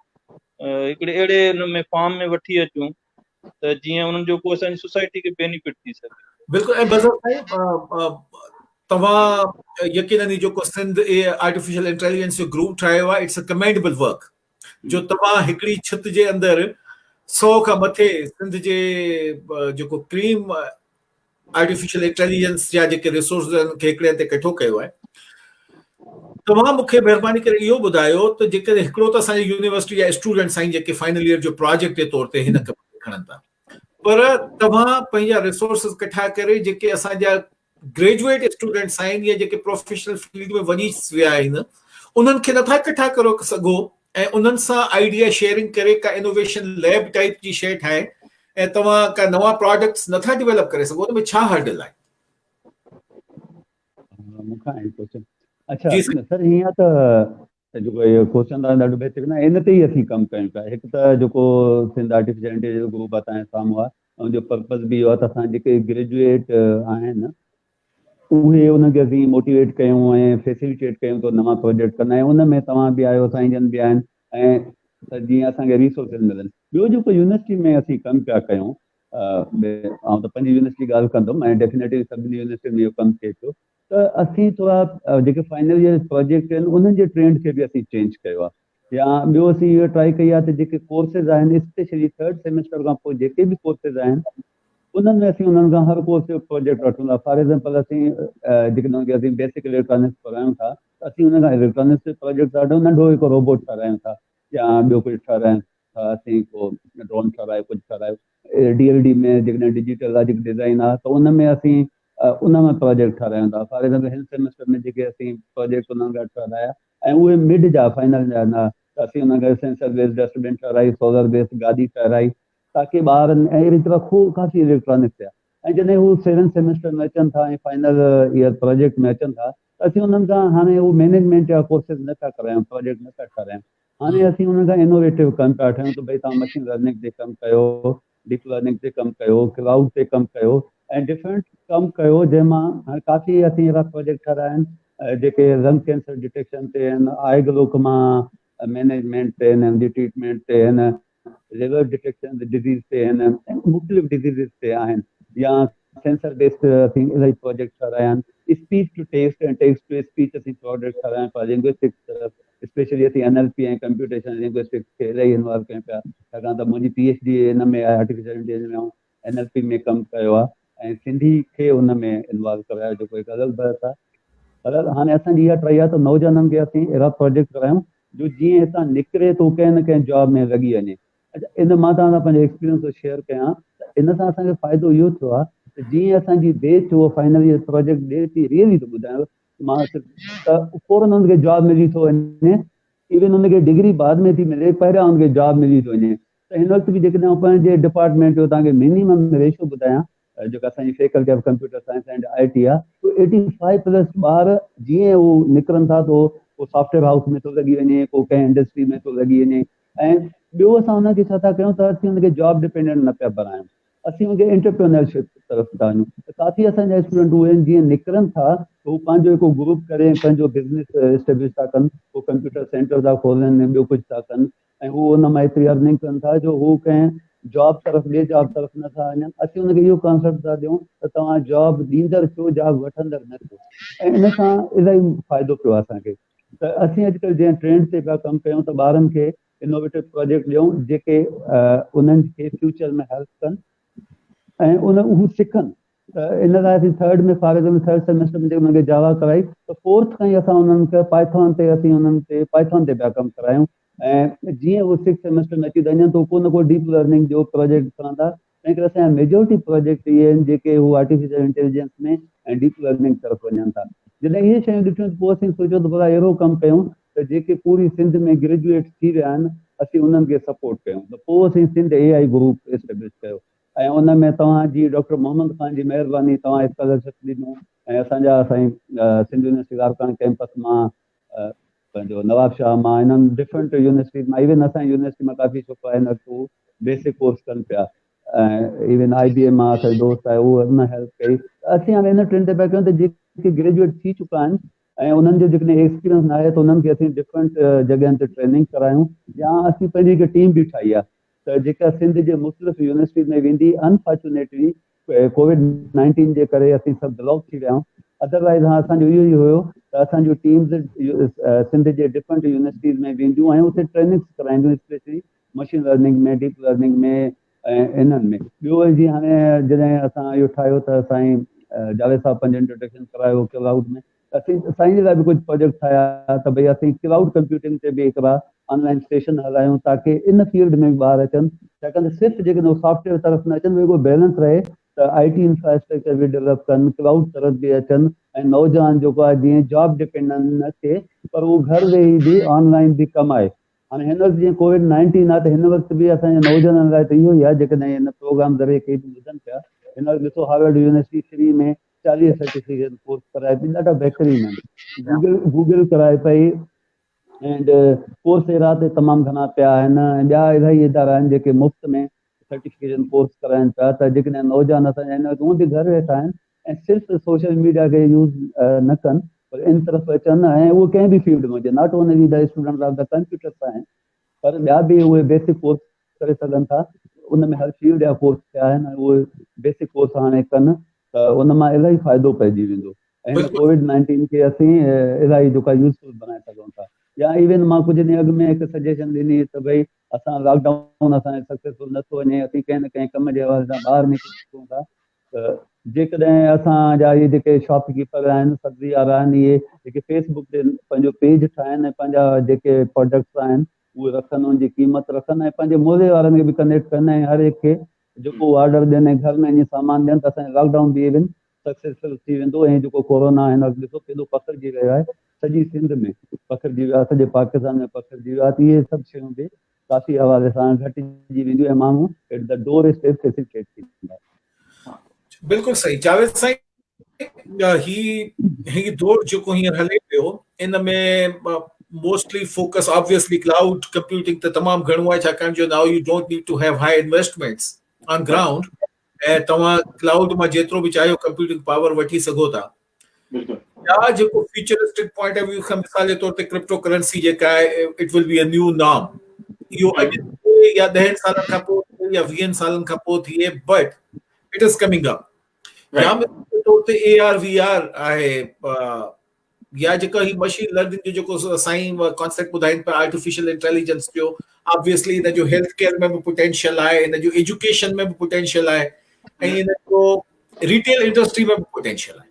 हिकिड़े अहिड़े हुन में फॉर्म में वठी अचूं त जीअं उन्हनि जो को असांजी सोसाइटी खे बेनिफिट थी सघे। बिल्कुलु। ऐं बज़र साईं, तव्हां यकीनन जेको सिंध आर्टिफिशियल इंटेलिजेंस जो ग्रुप ठाहियो आहे, इट्स अ कमेंडेबल वर्क। जो तव्हां हिकिड़ी छित जे अंदरि 100 खां मथे सिंध जे जेको क्रीम आर्टिफिशियल इंटेलिजेंस जा जेके रिसोर्स खे हिकिड़े हंधि इकठो कयो आहे। तव्हां मूंखे महिरबानी करे इहो ॿुधायो त जेकॾहिं हिकिड़ो त असांजी यूनिवर्सिटी जा स्टूडेंट्स आहिनि जेके फाइनल ईयर जो प्रोजेक्ट जे तौर ते हिन कम खणनि था, पर तव्हां पंहिंजा रिसोर्सिस इकठा करे जेके असांजा ग्रेजुएट स्टूडेंट्स आहिनि या जेके प्रोफेशनल फील्ड में वञी विया आहिनि, उन्हनि खे नथा इकठा करे सघो ऐं उन्हनि सां आइडिया शेयरिंग करे का इनोवेशन लैब टाइप जी शइ ठाहे ऐं तव्हां का नवां प्रोडक्ट्स नथा डेवलप करे सघो? उन में छा हर्डल आहे? मूंखां आहे क्वेश्चन। अच्छा जी साईं। सर, हीअं त जेको इहो क्वेश्चन आहे ॾाढो बेसिक न, इन ते ई असीं कमु कयूं पिया। हिकु त जेको सिंध आर्टिफिशियल इंटेलिजेंस जो ग्रुप आहे तव्हांजे साम्हूं आहे, उनजो पर्पज़ बि इहो आहे त असां जेके ग्रेजुएट आहिनि उहे उनखे असीं मोटिवेट कयूं ऐं फैसिलिटेट कयूं त नवां प्रोजेक्ट कंदा आहियूं। उन में तव्हां बि आहियो, साईं जन बि आहिनि, ऐं जीअं असांखे रिसोर्सिस मिलनि। ॿियो जेको यूनिवर्सिटी में असीं कमु पिया कयूं, आउं त पंहिंजी यूनिवर्सिटी जी ॻाल्हि कंदुमि ऐं डेफिनेटली सभिनी यूनिवर्सिटी में इहो कमु थिए पियो, त असीं थोरा जेके फाइनल ईयर प्रोजेक्ट आहिनि उन्हनि जे ट्रेंड खे बि असीं चेंज कयो आहे। या ॿियो असीं इहो ट्राई कई आहे त जेके कोर्सिस आहिनि, स्पेशली 3rd सेमेस्टर खां पोइ जेके बि कोर्सिस आहिनि उन्हनि में असीं उन्हनि खां हर कोर्स जो प्रोजेक्ट वठूं था। फॉर एग्ज़ाम्पल असीं जेके उन्हनि खे असीं बेसिक इलेक्ट्रॉनिक्स पढ़ायूं था, त असीं उन खां इलेक्ट्रॉनिक्स जो प्रोजेक्ट ॾाढो नंढो हिकु रोबोट ठारायूं था या ॿियो कुझु ठारायूं था, असीं को ड्रोन ठारायो, कुझु ठारायो। DLD में जेकॾहिं डिजिटल आहे जेकी डिज़ाइन आहे, त उन में असीं उन में प्रोजेक्ट ठारायूं था। फॉर एग्ज़ाम्पल हिन सेमेस्टर में जेके असीं प्रोजेक्ट उन्हनि खां ठाराया ऐं उहे मिड जा फाइनल जा न, त असीं उन खे सेंसर बेस्ड डस्टबिन ठाराई, सोलर बेस्ड गाॾी ठाराई, ताकी ॿारनि ऐं अहिड़ी तरह खूब काफ़ी इलेक्ट्रॉनिक्स थिया। ऐं जॾहिं हू 7th सेमेस्टर में अचनि था ऐं फाइनल ईयर प्रोजेक्ट में अचनि था, त असीं उन्हनि खां हाणे उहो मैनेजमेंट जा कोर्सिस नथा करायूं, प्रोजेक्ट नथा ठारायूं। हाणे असीं उन्हनि खां इनोवेटिव कमु पिया ठाहियूं त भई तव्हां मशीन लर्निंग ते कमु कयो, डीप लर्निंग ते कमु कयो, क्लाउड ते कमु कयो ऐं डिफरेंट कमु कयो, जंहिंमां हाणे काफ़ी असीं अहिड़ा प्रोजेक्ट ठाहिया आहिनि जेके लंग कैंसर डिटेक्शन ते आहिनि, आय ग्लोक मां मैनेजमेंट ते आहिनि, उनजी ट्रीटमेंट ते आहिनि, लिवर डिटेक्शन डिज़ीज़ ते आहिनि, मुख़्तलिफ़ डिज़ीज़िस ते आहिनि, या सेंसर बेस्ड असीं इलाही प्रोजेक्ट ठाहिया आहिनि। स्पीच टू टेक्स्ट ऐं टेक्स्ट टू स्पीच असीं प्रोजेक्ट ठाहिया आहिनि। लिंग्विस्टिक्स तरफ़ स्पेशली असीं NLP ऐं कंप्यूटेशन लिंग्विस्टिक्स खे इलाही इन्वॉल्व कयूं पिया, छाकाणि त मुंहिंजी PhD हिन में आहे, आर्टिफिशियल इंटेलिजेंस में, NLP में कमु कयो आहे ऐं सिंधी खे हुन में इन्वॉल्व करायो, जेको हिकु अलॻि बहस आहे। पर हाणे असांजी इहा ट्राई आहे त नौजवाननि खे असीं अहिड़ा प्रोजेक्ट करायूं जो जीअं हितां निकिरे थो कंहिं न कंहिं जॉब में लॻी वञे। अच्छा, इन मां तव्हां सां पंहिंजो एक्सपीरियंस थो शेयर कयां त इन सां असांखे फ़ाइदो इहो थियो आहे त जीअं असांजी बेच उहो फाइनल ईयर प्रोजेक्ट ॾिए थी, रियली थो ॿुधायांव मां, त फौरन हुनखे जॉब मिली थो वञे। इवन हुनखे डिग्री बाद में थी मिले, पहिरियां हुनखे जॉब मिली थो वञे। त हिन वक़्तु बि जेकॾहिं पंहिंजे डिपार्टमेंट जो तव्हांखे मिनिमम रेशो ॿुधायां, जेका असांजी faculty of computer science and IT आहे, तो 85+ ॿार जीअं उहो निकिरनि था तो को सॉफ्टवेयर हाउस में थो लॻी वञे, को कंहिं इंडस्ट्री में थो लॻी वञे। ऐं ॿियो असां हुनखे छा था कयूं त असीं हुनखे जॉब डिपेंडेंट न पिया बणायूं, असीं हुनखे एंटरप्रेन्योरशिप तरफ़ था वञूं। त काफ़ी असांजा स्टूडेंट उहे आहिनि जीअं निकिरनि था त हू पंहिंजो हिकु ग्रुप करे पंहिंजो बिज़नेस एस्टेब्लिश था कनि, को कंप्यूटर सेंटर था खोलनि, ॿियो कुझु था कनि, ऐं हू हुन मां एतिरी अर्निंग कनि था जो हू कंहिं जॉब तरफ़ ॿिए जॉब तरफ़ नथा वञनि। असीं हुनखे इहो कॉन्सेप्ट था ॾियूं त तव्हां जॉब ॾींदड़ थियो, जॉब वठंदड़ न थियो, ऐं इन सां इलाही फ़ाइदो पियो आहे असांखे। त असीं अॼुकल्ह जंहिं ट्रेंड ते पिया कमु कयूं त ॿारनि खे इनोवेटिव प्रोजेक्ट ॾियूं जेके उन्हनि खे फ्यूचर में हेल्प कनि ऐं हू सिखनि। त इन लाइ असीं थर्ड में फॉर एग्जाम्पल थर्ड सेमेस्टर में जेके हुनखे जावा कराई, त फोर्थ खां ई असां उन्हनि खे पाइथन ते असीं उन्हनि ते पाइथन ते पिया कमु करायूं। ऐं जीअं उहो 6th सेमेस्टर में अची था वञनि त को न को डीप लर्निंग जो प्रोजेक्ट खणनि था। तंहिं करे असांजा मेजोरिटी प्रोजेक्ट इहे आहिनि जेके हू आर्टिफिशियल इंटेलिजेंस में ऐं डीप लर्निंग तरफ़ वञनि था। जॾहिं इहे शयूं ॾिठियूं त पोइ असीं सोचियो त भला अहिड़ो कमु कयूं त जेके पूरी सिंध में ग्रेजुएट थी विया आहिनि असीं उन्हनि खे सपोर्ट कयूं। त पोइ असीं सिंध AI ग्रुप एस्टेब्लिश कयो ऐं उन में तव्हांजी डॉक्टर मोहम्मद ख़ान जी महिरबानी, तव्हां स्कॉलरशिप ॾिनो ऐं असांजा साईं सिंध यूनिवर्सिटी लारकान कैंपस मां पंहिंजो नवाब शाह मां इन्हनि डिफरेंट यूनिवर्सिटीज़ मां, इवन असांजी यूनिवर्सिटी मां काफ़ी छोकिरा आहिनि हू बेसिक कोर्स कनि पिया, ऐं इवन IBM मां असांजो दोस्त आहे उहो हुन हेल्प कई। असीं हाणे इन ट्रेंड ते पिया कयूं त जेके ग्रेजुएट थी चुका आहिनि ऐं उन्हनि जो जेकॾहिं एक्सपीरियंस न आहे त उन्हनि खे असीं डिफरेंट जॻहियुनि ते ट्रेनिंग करायूं, या असीं पंहिंजी हिकु टीम बि ठाही आहे त जेका सिंध जे मुख़्तलिफ़ यूनिवर्सिटीज़ में वेंदी। अनफॉर्चुनेटली COVID-19 जे करे असीं सभु ब्लॉक थी विया आहियूं, अदरवाइज़ हा असांजो इहो ई हुयो त असांजूं टीम्स सिंध जे डिफरेंट यूनिवर्सिटीज़ में वेंदियूं ऐं उते ट्रेनिंग्स कराईंदियूं, स्पेशली मशीन लर्निंग में, डीप लर्निंग में ऐं इन्हनि में। ॿियो जीअं हाणे जॾहिं असां इहो ठाहियो त साईं जावेद साहब पंहिंजो इंट्रोडक्शन करायो क्लाउड में, असीं साईं जे लाइ बि कुझु प्रोजेक्ट ठाहिया त भई असीं क्लाउड कंप्यूटिंग ते बि हिकिड़ा ऑनलाइन सेशन हलायूं ताकी इन फील्ड में बि ॿार अचनि, छाकाणि त सिर्फ़ु जेकॾहिं सॉफ्टवेयर तरफ़ न अचनि, उहो बैलेंस रहे त IT इंफ्रास्ट्रक्चर बि डेवलप कनि, क्लाउड तरफ़ बि अचनि ऐं नौजवान जेको आहे जीअं जॉब डिपेंडेंट न थिए पर उहो घर वेही बि ऑनलाइन बि कमाए। हाणे हिन वक़्तु जीअं COVID-19 आहे त हिन वक़्तु बि असांजे नौजवाननि लाइ त इहो ई आहे जेकॾहिं हिन प्रोग्राम ज़रिए के बि ॿुधनि पिया। हिन वक़्तु ॾिसो हार्वर्ड यूनिवर्सिटी फ्री में 40 सर्टिफिकेट कोर्स कराए पई, ॾाढा बहितरीन आहिनि। गूगल कराए पई एंड कोर्सेरा ते तमामु घणा पिया आहिनि, ऐं ॿिया इलाही इदारा आहिनि जेके मुफ़्त में सर्टिफिकेशन कोर्स कराइनि पिया। त जेकॾहिं नौजवान असांजा हिन वक़्तु उहे बि घर वेठा आहिनि ऐं सिर्फ़ु सोशल मीडिया खे यूज़ न कनि पर इन तरफ़ अचनि, ऐं उहो कंहिं बि फील्ड में हुजे, not only the student of the computer science, पर ॿिया बि उहे बेसिक कोर्स करे सघनि था। उन में हर फील्ड जा कोर्स थिया आहिनि ऐं उहे बेसिक कोर्स हाणे कनि त उन मां इलाही फ़ाइदो पइजी वेंदो ऐं हिन COVID-19 खे असीं इलाही जेका यूज़फुल बनाए सघूं था। या इवन मां कुझु ॾींहं अॻु में हिकु सजेशन ॾिनी त भई असां लॉकडाउन असांजो सक्सेसफुल नथो वञे, असीं कंहिं न कंहिं कम जे हवाले सां ॿाहिरि निकिरूं था, त जेकॾहिं असांजा इहे जेके शॉपकीपर आहिनि, सब्ज़ी वारा आहिनि, इहे जेके फेसबुक ते पंहिंजो पेज ठाहिनि ऐं पंहिंजा जेके प्रोडक्ट्स आहिनि उहे रखनि, उनजी क़ीमत रखनि ऐं पंहिंजे मोले वारनि खे बि कनेक्ट कनि ऐं हर हिकु खे जेको ऑर्डर ॾियनि घर में ईअं सामान ॾियनि, त असांजो लॉकडाउन बि इवन सक्सेसफुल थी वेंदो। ऐं जेको कोरोना हिन वक़्तु ॾिसो केॾो पखिड़िजी रहियो आहे, सॼी सिंध में पखिड़िजी वियो आहे, सॼे पाकिस्तान में पखिड़िजी वियो आहे। त इहे सभु शयूं बि काफ़ी हवाले सां घटिजी वेंदियूं ऐं माण्हू at the door step facilitate थींदा। बिल्कुलु सही जावेद साईं, ही दौर जेको हींअर हले पियो इन में mostly focus obviously cloud computing ते तमामु घणो आहे, छाकाणि जो now you don't need to have high investments on ground ऐं तव्हां क्लाउड मां जेतिरो बि चाहियो कंप्यूटिंग पावर वठी सघो था। या जेको फ्यूचरिस्टिक पॉइंट ऑफ व्यू खां मिसाल जे तौर ते क्रिप्टो करेंसी जेका आहे it will be a new norm, इहो अॼु या 10 सालनि खां पोइ या 20 सालनि खां पोइ थिए, but it is coming up. या मिसाल जे तौर ते AR VR आहे, या जेका ही मशीन लर्निंग जो जेको साईं कॉन्सेप्ट ॿुधाइनि पिया आर्टिफिशियल इंटेलिजेंस जो, ऑब्वियसली इन जो हेल्थ केयर में बि पोटेंशियल आहे, इन जो एजुकेशन में बि पोटेंशियल आहे ऐं इन जो रिटेल इंडस्ट्री में बि पोटेंशियल आहे।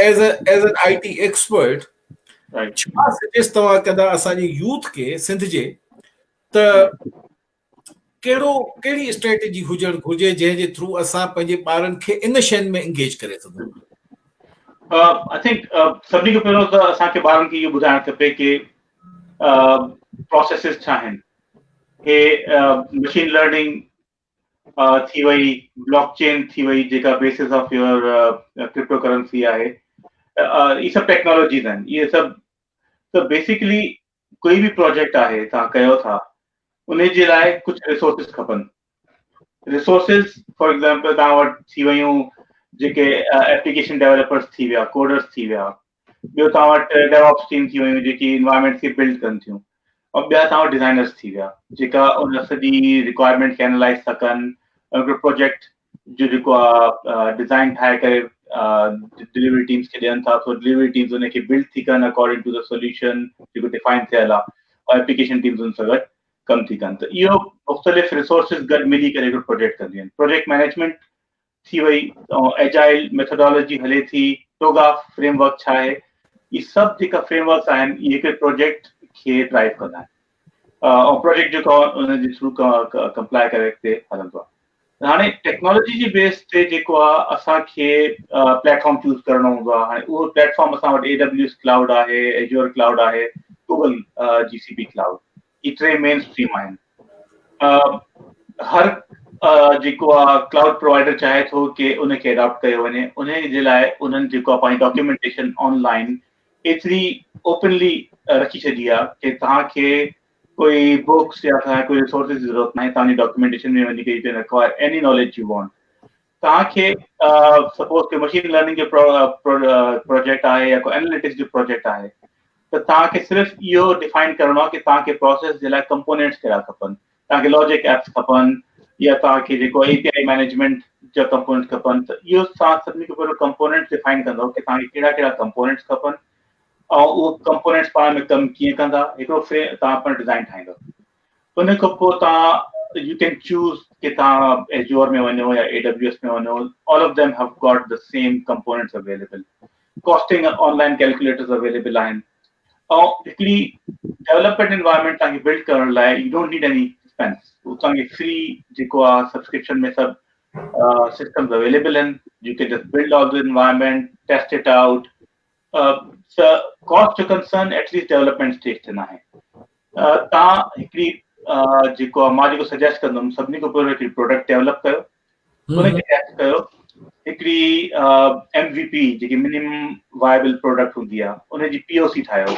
एज एन IT एक्सपर्ट छा सजेस्ट तव्हां कंदा असांजे यूथ खे सिंध जे त कहिड़ी स्ट्रेटेजी हुजणु घुरिजे जंहिंजे थ्रू असां पंहिंजे ॿारनि खे इन शयुनि में इंगेज करे सघूं? आई थिंक सभिनी खां पहिरियों त असांखे ॿारनि खे इहो ॿुधाइणु खपे कि प्रोसेसिस छा आहिनि। हे मशीन लर्निंग थी वई, ब्लॉकचेन थी वई जेका basis of your crypto currency आहे, ये सब टेक्नोलॉजीज आहिनि, ये सब त बेसिकली कोई भी प्रोजेक्ट आहे तव्हां कयो था उन जे लाइ कुझु रिसोर्सिस खपनि। रिसोर्सिस फॉर एग्जांपल तव्हां वटि थी वयूं जेके एप्लीकेशन डेवलपर्स थी विया, कोडर्स थी विया, ॿियो तव्हां वटि डेवऑप्स टीम थी वयूं जेकी इन्वायरमेंट खे बिल्ड कनि थियूं, और ॿिया तव्हां वटि डिज़ाइनर्स थी विया जेका उन सॼी रिक्वायरमेंट खे एनालाइज़ था कनि, हिकिड़ो प्रोजेक्ट जो जेको आहे डिज़ाइन ठाहे करे डिलीवरी टीम्स खे ॾियनि था, सो डिलीवरी टीम्स उनखे बिल्ड थी कनि अकॉर्डिंग टू द सोल्यूशन जेको डिफाइन थियल आहे, और एप्लीकेशन टीम्स उन सां गॾु कमु थी कनि। त इहो मुख़्तलिफ़ रिसोर्सिस गॾु मिली करे हिकिड़ो प्रोजेक्ट कंदियूं आहिनि। प्रोजेक्ट मैनेजमेंट थी वई, एजाइल मेथोडोलॉजी हले थी, टोगा फ्रेमवर्क छा आहे, ये सभु जेका फ्रेमवर्क्स आहिनि इहे हिकिड़े प्रोजेक्ट खे ड्राइव कंदा आहिनि, और प्रोजेक्ट जेको आहे उन जे थ्रू कंप्लाई करे अॻिते हलंदो आहे। हाणे टेक्नोलॉजी जी बेस ते जेको आहे असांखे प्लेटफॉर्म चूज़ करणो हूंदो आहे। हाणे उहो प्लेटफॉर्म असां वटि AWS क्लाउड आहे, एज्योर क्लाउड आहे, गूगल GCP क्लाउड, ये टे मेन स्ट्रीम आहिनि। हर जेको आहे क्लाउड प्रोवाइडर चाहे थो कि उनखे अडॉप्ट कयो वञे, उन जे लाइ उन्हनि जेको आहे पंहिंजी डॉक्यूमेंटेशन ऑनलाइन एतिरी ओपनली रखी छॾी आहे कि तव्हांखे कोई बुक्स या कोई रिसोर्सिस जी ज़रूरत नाहे, तव्हांजी डॉक्यूमेंटेशन में वञी करे U can acquire any knowledge U want. तव्हांखे सपोज कि मशीन लर्निंग जो प्रोजेक्ट आहे या कोई एनालिटिक्स जो प्रोजेक्ट आहे, त तव्हांखे सिर्फ़ु इहो डिफाइन करणो आहे कि तव्हांखे प्रोसेस जे लाइ कंपोनेंट्स कहिड़ा खपनि, तव्हांखे लॉजिक एप्स खपनि या तव्हांखे जेको API मैनेजमेंट जा कंपोनेंट्स खपनि। त इहो तव्हां सभिनी खां पहिरियों कंपोनेंट्स डिफाइन कंदव कि तव्हांखे कहिड़ा कहिड़ा कंपोनेंट्स खपनि, ऐं उहो कंपोनेंट्स पाण में कमु कीअं कंदा, हिकिड़ो तव्हां पाण डिज़ाइन ठाहींदव। उन खां पोइ तव्हां यू कैन चूज़ कि तव्हां एज्योर में वञो या AWS में वञो, all of them have got the same components available, costing online calculators available आहिनि, ऐं हिकिड़ी डेवलपमेंट एनवायरनमेंट तव्हांखे बिल्ड करण लाइ you don't need any expense, तव्हांखे फ्री जेको आहे सब्सक्रिप्शन में सभु सिस्टम्स अवेलेबल आहिनि, you can just build all the environment, test it out. Cost जो कंसर्न एटलीस्ट डेवलपमेंट स्टेज ते न आहे। तव्हां हिकिड़ी जेको मां जेको सजेस्ट कंदुमि, सभिनी खां पहिरियों हिकिड़ी प्रोडक्ट डेवलप कयो, उनखे टेस्ट कयो, हिकिड़ी MVP जेकी मिनिमम वायबल प्रोडक्ट हूंदी आहे उनजी POC ठाहियो,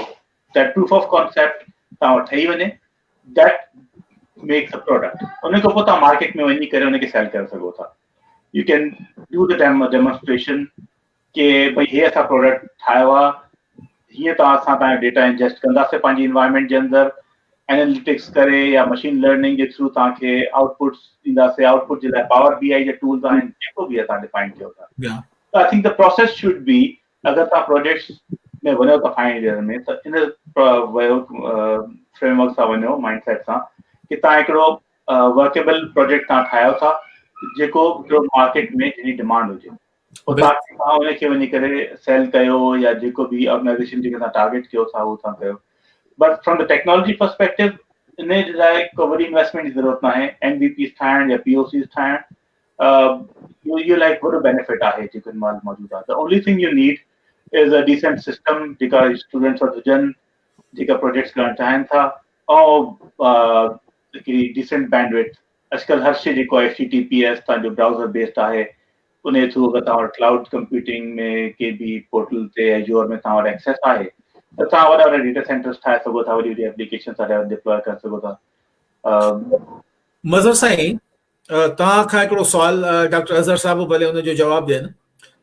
दैट प्रूफ ऑफ कॉन्सेप्ट तव्हां वटि ठही वञे, दैट मेक्स अ प्रोडक्ट। उन खां पोइ तव्हां मार्केट में वञी करे उनखे सेल करे सघो था। U can do the demonstration कि भई हे असां प्रोडक्ट ठाहियो आहे, हीअं असां तव्हांजो डेटा इंजेस्ट कंदासीं पंहिंजी इन्वायरमेंट जे अंदरि, एनालिटिक्स करे या मशीन लर्निंग जे थ्रू तव्हांखे आउटपुट्स ॾींदासीं, आउटपुट जे लाइ पावर BI जा टूल्स आहिनि, जेको बि तव्हां डिफाइन कयो था। त I think the process should be, अगरि तव्हां प्रोजेक्ट्स में वञो था फाइनल ईयर में, त इन फ्रेमवर्क सां वञो, माइंडसेट सां कि तव्हां हिकिड़ो वर्केबल प्रोजेक्ट तव्हां ठाहियो था जेको हिकिड़ो मार्केट में जहिड़ी डिमांड हुजे, पोइ तव्हां उनखे वञी करे सेल कयो या जेको बि ऑर्गेनाइजेशन जेके तव्हां टारगेट कयो था उहो तव्हां कयो। But from the technology perspective इन जे लाइ को वॾी इन्वेस्टमेंट जी ज़रूरत न आहे। MVPs ठाहिण या POCs ठाहिण इहो लाइक वॾो बेनिफिट आहे जेको हिन महिल मौजूदु आहे। The only thing you need is a decent system जेका स्टूडेंट्स वटि हुजनि, जेका प्रोजेक्ट्स करणु चाहिनि था, ऐं हिकिड़ी डिसेंट बैंडविड्थ। अॼुकल्ह हर शइ जेको आहे HTTPS तव्हांजो ब्राउज़र बेस्ड आहे, उन जे थ्रू अगरि तव्हां वटि क्लाउड कंप्यूटिंग में के बि पोर्टल ते एज्योर में तव्हां वटि एक्सेस आहे, त तव्हां वॾा वॾा डेटा सेंटर्स ठाहे सघो था, वॾी वॾी एप्लीकेशन डिप्लॉय करे सघो था। मज़र साईं, तव्हां खां हिकिड़ो सुवाल डॉक्टर अज़हर साहिब भले हुनजो जवाबु ॾियनि।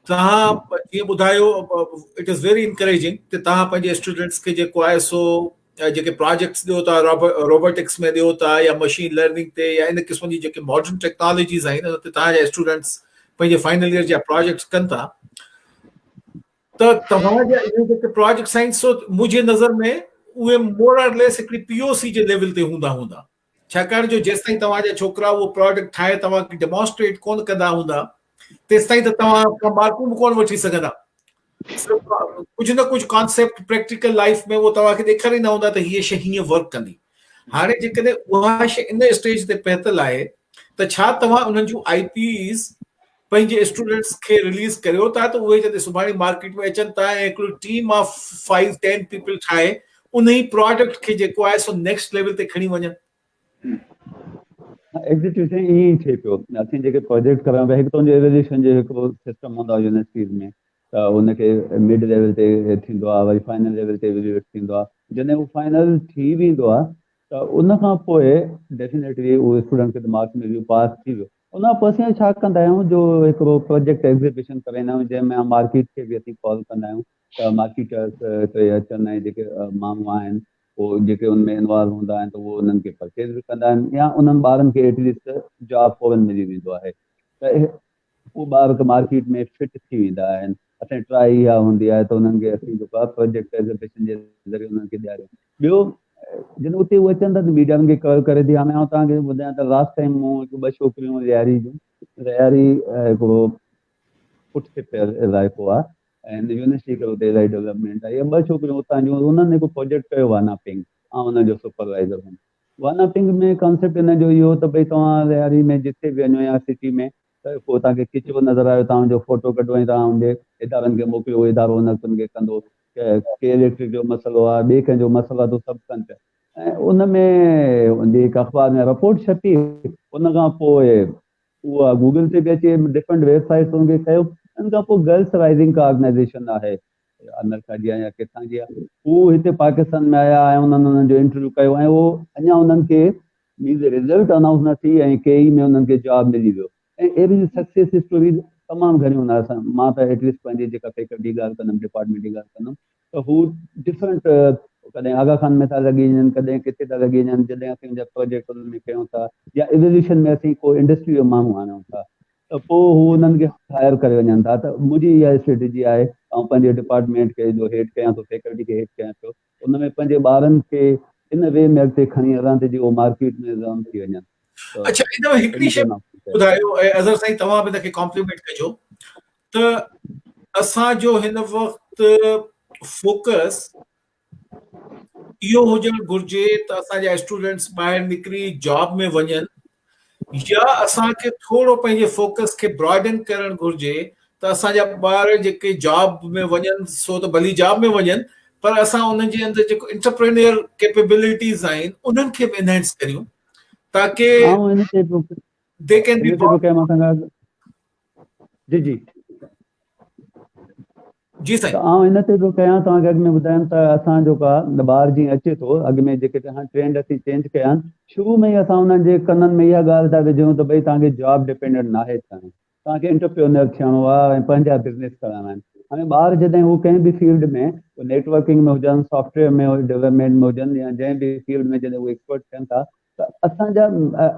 तव्हां जीअं ॿुधायो, इट इज़ वेरी इनकरेजिंग कि तव्हां पंहिंजे स्टूडेंट्स खे जेको आहे सो जेके प्रोजेक्ट्स ॾियो था रोबोटिक्स में ॾियो था या मशीन लर्निंग ते या इन क़िस्म जी जेके मॉडर्न टेक्नोलॉजीज़ आहिनि उन ते तव्हांजा स्टूडेंट्स पंहिंजे फाइनल ईयर जा प्रोजेक्ट्स कनि था। त तव्हांजा इहे जेके प्रोजेक्ट्स आहिनि सो मुंहिंजे नज़र में उहे मोर और लेस हिकिड़ी POC जे लेवल ते हूंदा, छाकाणि जो जेसि ताईं तव्हांजा छोकिरा उहो प्रोडक्ट ठाहे तव्हांखे डेमोन्स्ट्रेट कोन कंदा हूंदा, तेसि ताईं त तव्हां मार्कूं बि कोन वठी सघंदा। कुझु न कुझु कॉन्सेप्ट प्रैक्टिकल लाइफ में उहो तव्हांखे ॾेखारींदा हूंदा त हीअ शइ हीअं वर्क कंदी। हाणे जेकॾहिं उहा शइ इन स्टेज ते पहुतल आहे त छा तव्हां उन्हनि जूं IPs पंहिंजे स्टूडेंट्स खे रिलीज़ करियो था त उहे जॾहिं सुभाणे मार्केट में अचनि था ऐं हिकिड़ी टीम ऑफ 5-10 पीपल ठाहे उन ई प्रोडक्ट खे जेको आहे सो नेक्स्ट लेवल ते खणी वञनि? एग्जीक्यूशन ईअं ई थिए पियो। असीं जेके प्रोजेक्ट करण पिया, हिकु तुंहिंजो एवेल्यूशन जो हिकिड़ो सिस्टम हूंदो आहे यूनिवर्सिटीज़ में, त उनखे मिड लेवल ते थींदो आहे, वरी फाइनल लेवल ते एवेल्यूएट थींदो आहे। जॾहिं उहो फाइनल थी वेंदो आहे त उन खां पोइ डेफिनेटली उहो स्टूडेंट खे दिमाग़ में वियो, पास थी वियो। उन खां पोइ असीं छा कंदा आहियूं, जो हिकिड़ो प्रोजेक्ट एग्ज़िबिशन कराईंदा आहियूं, जंहिंमें मार्केट खे बि असीं कॉल कंदा आहियूं त मार्केटर्स ते अचनि ऐं जेके माण्हू आहिनि उहो जेके उनमें इन्वॉल्व हूंदा आहिनि त उहो उन्हनि खे परचेज़ बि कंदा आहिनि, या उन्हनि ॿारनि खे एटलीस्ट जॉब फॉरन मिली वेंदो आहे। त उहे ॿार मार्केट में फिट थी वेंदा आहिनि। असांजी ट्राई इहा हूंदी आहे त उन्हनि खे असीं जेको आहे प्रोजेक्ट एग्ज़िबिशन जे ज़रिए उन्हनि खे ॾियारियूं। ॿियो जॾहिं उते उहे अचनि था त मीडिया उन्हनि खे कवर करे थी। हाणे आउं तव्हांखे ॿुधायां त लास्ट टाइम मूं हिकु 2 छोकिरियूं रियारी जूं, रियारी हिकिड़ो पुठिते इलाइक़ो आहे ऐं यूनिवर्सिटी कयो हुते इलाही डेवलपमेंट आहे। इहे 2 छोकिरियूं उतां जूं, उन्हनि हिकु प्रोजेक्ट कयो वाना पिंग, ऐं हुनजो सुपरवाइज़र हुउमि। वाना पिंग में कॉन्सेप्ट हिन जो इहो त भई तव्हां रियारी में जिते बि वञो या सिटी में, त पोइ तव्हांखे किचिरो नज़र आयो, तव्हांजो फोटो कढो ऐं तव्हां हुनजे इदारनि खे मोकिलियो, उहो इदारो हुन खे कंदो। के इलेक्ट्रिक जो मसइलो आहे, ॿिए कंहिंजो मसइलो आहे, त सभु कनि पिया। ऐं उन में जेका अख़बार में रिपोर्ट छपी, उन खां पोइ उहा गूगल ते बि अचे, डिफरेंट वेबसाइट्स हुनखे कयो। उन खां पोइ गर्ल्स राइज़िंग का ऑर्गेनाइज़ेशन आहे, अमेरिका जी आहे या किथां जी आहे, उहो हिते पाकिस्तान में आया ऐं उन्हनि जो इंटरव्यू कयो ऐं उहो अञा उन्हनि खे मीन्स रिज़ल्ट अनाउंस न थी ऐं केई में उन्हनि खे जॉब मिली वियो। ऐं अहिड़ी सक्सेस स्टोरीज़ तमामु घणियूं हूंदा असां। मां त एटलीस्ट पंहिंजी जेका फैकल्टी ॻाल्हि कंदुमि, डिपार्टमेंट जी ॻाल्हि कंदुमि, त हू डिफरेंट कॾहिं आगा खान में था लॻी वञनि, कॾहिं किथे था लॻी वञनि, जॾहिं असीं मुंहिंजा प्रोजेक्ट उन्हनि में कयूं था या इवोल्यूशन में असीं को इंडस्ट्री जो माण्हू आणूं था, त पोइ हू उन्हनि खे हायर करे वञनि था। त मुंहिंजी इहा स्ट्रेटेजी आहे, ऐं पंहिंजे डिपार्टमेंट खे जो हेड कयां थो, फैकल्टी खे हेड कयां थो, उन में पंहिंजे ॿारनि खे इन वे में अॻिते खणी हलां त जीअं उहो मार्केट में रन थी वञनि। त अच्छा, इन में हिकिड़ी इन शइ ते मां ॿुधायो ऐं अज़र साईं, तव्हां बि हिनखे कॉम्प्लीमेंट कजो त असांजो हिन वक़्तु फोकस इहो हुजणु घुरिजे त असांजा स्टूडेंट्स ॿाहिरि निकिरी जॉब में वञनि, या असांखे थोरो पंहिंजे फोकस खे ब्रॉडन करणु घुरिजे त असांजा ॿार जेके जॉब में वञनि, सो त भली जॉब में वञनि, पर असां उन्हनि जे अंदरि जेको इंटरप्रेन्योर कैपेबिलिटीज़ आहिनि उन्हनि खे बि एनहेंस करियूं ताकि ऐं इन ते दे कैन बी इन ते पियो कयां मां सां जी जी जी त साईं। आउं इन ते पियो कयां, तव्हांखे अॻु में ॿुधायां त असां जेको आहे ॿार जीअं अचे थो, अॻु में जेके हाणे ट्रेंड असीं चेंज कया आहिनि, शुरू में ई असां उन्हनि जे कननि में इहा ॻाल्हि था विझूं त भई तव्हांखे जॉब डिपेंडेंट नाहे थियणो, तव्हांखे एंटरप्रेन्योर थियणो आहे ऐं पंहिंजा बिज़नेस करणा आहिनि। हाणे ॿार जॾहिं हू कंहिं बि फील्ड में, नेटवर्किंग में हुजनि, सॉफ्टवेयर में डेवलपमेंट में हुजनि, या जंहिं बि फील्ड में जॾहिं उहे एक्सपर्ट थियनि था, त असांजा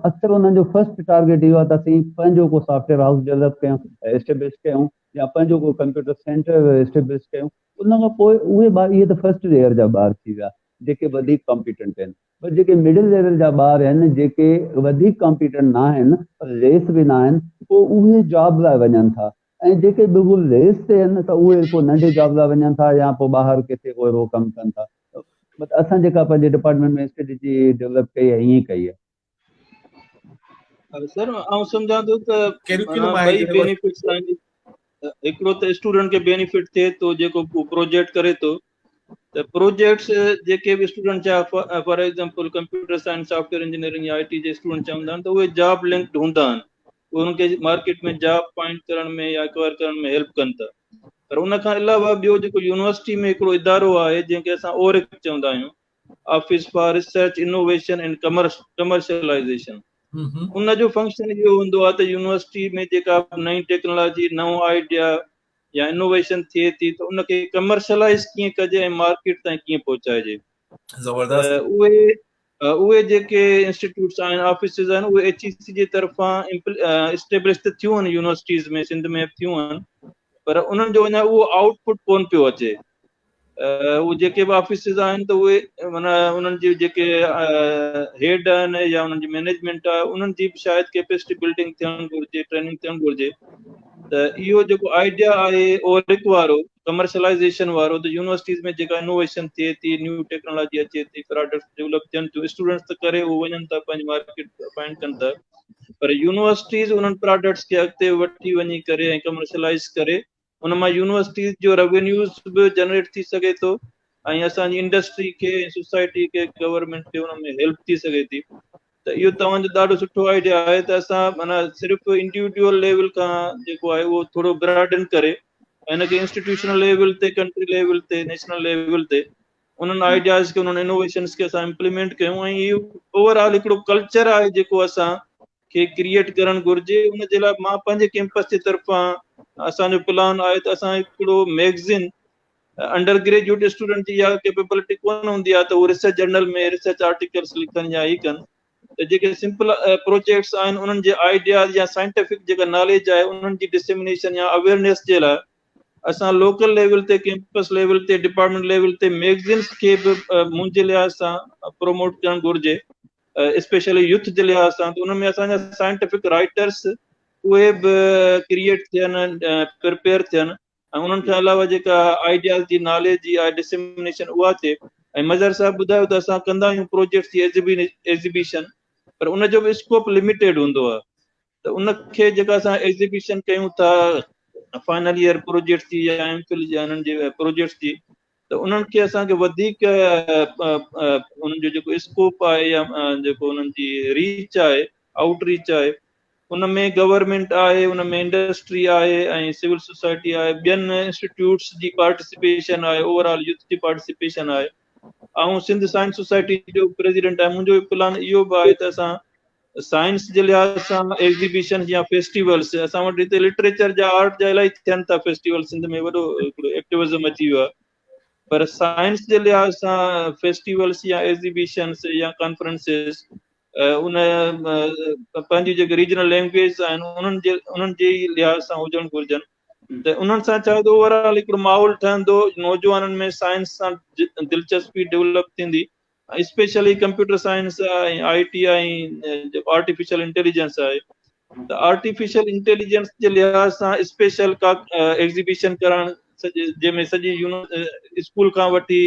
अक्सर उन्हनि जो फर्स्ट टारगेट इहो आहे त असीं पंहिंजो को सॉफ्टवेयर हाउस डेवलप कयूं, एस्टेब्लिश कयूं, या पंहिंजो को कंप्यूटर सेंटर एस्टेब्लिश कयूं। उन खां पोइ उहे ॿार, इहे त फर्स्ट लेयर जा ॿार थी विया जेके वधीक कॉम्पिटेंट आहिनि। पर जेके मिडिल लेवल जा ॿार आहिनि, जेके वधीक कॉम्पिटेंट न आहिनि पर लेस बि न आहिनि, पोइ उहे जॉब लाइ वञनि था। ऐं जेके बिल्कुलु लेस ते आहिनि त उहे पोइ नंढे जॉब लाइ वञनि था, या पोइ ॿाहिरि किथे कोई अहिड़ो कमु कनि था। असां जेका पंहिंजे डिपार्टमेंट में स्ट्रेटेजी डेवलप कई आहे, ईअं कई आहे। सर आउं सम्झां थो त माना कैरिकुलम आहे ॿई यूनिवर्सिटी बेनिफिट्स आहिनि। हिकिड़ो त स्टूडेंट खे बेनिफिट थिए थो जेको प्रोजेक्ट करे थो, त प्रोजेक्ट्स जेके बि स्टूडेंट चाहे for example computer science, software engineering या IT जे स्टूडेंट चवंदा आहिनि त उहे जॉब लिंक्ड हूंदा आहिनि, उहे उनखे मार्केट में जॉब फाइंड करण में या कवर करण में हेल्प कनि था। पर उन खां अलावा ॿियो जेको यूनिवर्सिटी में हिकिड़ो इदारो आहे जंहिंखे असां ORIC चवंदा आहियूं, office for research innovation and commercialisation, उन जो फंक्शन इहो हूंदो आहे त यूनिवर्सिटी में जेका नई टेक्नोलॉजी, नओं आइडिया या इनोवेशन थिए थी त उनखे कमर्शलाइज़ कीअं कजे ऐं मार्केट ताईं कीअं पहुचाइजे। ज़बरदस्त। उहे जेके इंस्टीट्यूट्स आहिनि, ऑफिसिस आहिनि, उहे HEC जे तरफ़ां इस्टेब्लिश त थियूं आहिनि यूनिवर्सिटीज़ में, सिंध में थियूं आहिनि, पर उन्हनि जो अञा उहो आउटपुट कोन पियो अचे। उहे जेके बि ऑफिसिस आहिनि त उहे माना उन्हनि जी जेके हेड आहिनि या उन्हनि जी मैनेजमेंट आहे, उन्हनि जी बि शायदि कैपेसिटी बिल्डिंग थियणु घुरिजे, ट्रेनिंग थियणु घुरिजे। त इहो जेको आइडिया आहे ORIC वारो, कमर्शलाइजेशन वारो, त यूनिवर्सिटीज़ में जेका इनोवेशन थिए थी, न्यू टेक्नोलॉजी अचे थी, प्रोडक्ट्स डेवलप थियनि थियूं, स्टूडेंट्स त करे उहे वञनि था, पंहिंजी मार्केट फाइंड कनि था, पर यूनिवर्सिटीज़ उन्हनि प्रोडक्ट्स खे अॻिते वठी वञी करे ऐं कमर्शलाइज़ करे उन मां यूनिवर्सिटीज़ जो रेवेन्यूज़ बि जनरेट थी सघे थो, ऐं असांजी इंडस्ट्री खे, सोसाइटी खे, गवर्नमेंट खे उन में हेल्प थी सघे थी। त इहो तव्हांजो ॾाढो सुठो आइडिया आहे त असां माना सिर्फ़ु इंडिविजुअल लेवल खां जेको आहे उहो थोरो ब्रॉडन करे हिनखे इंस्टीट्यूशनल लेवल ते, कंट्री लेवल ते, नेशनल लेवल ते उन्हनि आइडियाज़ खे, उन्हनि इनोवेशन्स खे असां इम्प्लीमेंट कयूं, ऐं इहो ओवरऑल हिकिड़ो कल्चर आहे जेको असां खे क्रिएट करणु घुरिजे। उन जे लाइ मां पंहिंजे कैंपस जे तरफ़ां असांजो प्लान आहे त असां हिकिड़ो मैगज़िन अंडर ग्रेजुएट स्टूडेंट जी इहा कैपेबिलिटी कोन हूंदी आहे त उहो रिसर्च जर्नल में रिसर्च आर्टिकल्स लिखनि या ई कनि, त जेके सिंपल प्रोजेक्ट्स आहिनि उन्हनि जे आइडियाज़ या साइंटिफिक जेका नॉलेज आहे उन्हनि जी डिसेमिनेशन या अवेयरनेस जे लाइ असां लोकल लेवल ते, कैंपस लेवल ते, डिपार्टमेंट लेवल ते मैगज़िन्स खे बि मुंहिंजे लिहाज़ सां प्रोमोट करणु घुरिजे, स्पेशली यूथ जे लिहाज़ सां। त उनमें असांजा साइंटिफिक राइटर्स उहे बि क्रिएट थियनि, प्रिपेयर थियनि, ऐं उन्हनि खां अलावा जेका आइडियाज़ जी नॉलेज जी आहे डिसेमिनेशन उहा थिए। ऐं मज़र साहब ॿुधायो त असां कंदा आहियूं प्रोजेक्ट्स जी एग्ज़िबिशन, पर उनजो बि स्कोप लिमिटेड हूंदो आहे, त उनखे जेका असां एग्ज़िबिशन कयूं था फाइनल ईयर प्रोजेक्ट्स जी या एमफिल जी हिननि जे प्रोजेक्ट्स जी, त उन्हनि खे असांखे वधीक उन्हनि जो जेको स्कोप आहे या जेको उन्हनि जी रीच आहे, आउटरीच आहे, उनमें गवर्नमेंट आहे, उनमें इंडस्ट्री आहे ऐं सिविल सोसाइटी आहे, ॿियनि इंस्टीट्यूट्स जी पार्टिसिपेशन आहे, ओवरऑल यूथ जी पार्टिसिपेशन आहे। ऐं सिंध साइंस सोसाइटी जो प्रेसिडेंट आहे। मुंहिंजो प्लान इहो बि आहे त असां साइंस जे लिहाज़ सां एग्ज़िबिशन या फेस्टिवल्स, असां वटि हिते लिटरेचर जा, आर्ट जा इलाही थियनि था फेस्टिवल, सिंध में वॾो हिकिड़ो एक्टिविज़म अची वियो आहे, पर साइंस जे लिहाज़ सां फेस्टिवल्स या एग्ज़िबिशन्स या कॉन्फ्रेंसिस उन पंहिंजी जेके रीजनल लैंग्वेज आहिनि उन्हनि जे लिहाज़ सां हुजणु घुरिजनि, त उन्हनि सां छा त ओवरऑल हिकिड़ो माहौल ठहंदो, नौजवाननि में साइंस सां दिलचस्पी डेवलप थींदी, स्पेशली कंप्यूटर साइंस ऐं IT ऐं जेको आर्टिफिशियल इंटेलिजेंस आहे, त आर्टिफिशियल इंटेलिजेंस जे लिहाज़ सां स्पेशल का एग्ज़िबिशन करणु, जंहिंमें सॼी स्कूल खां वठी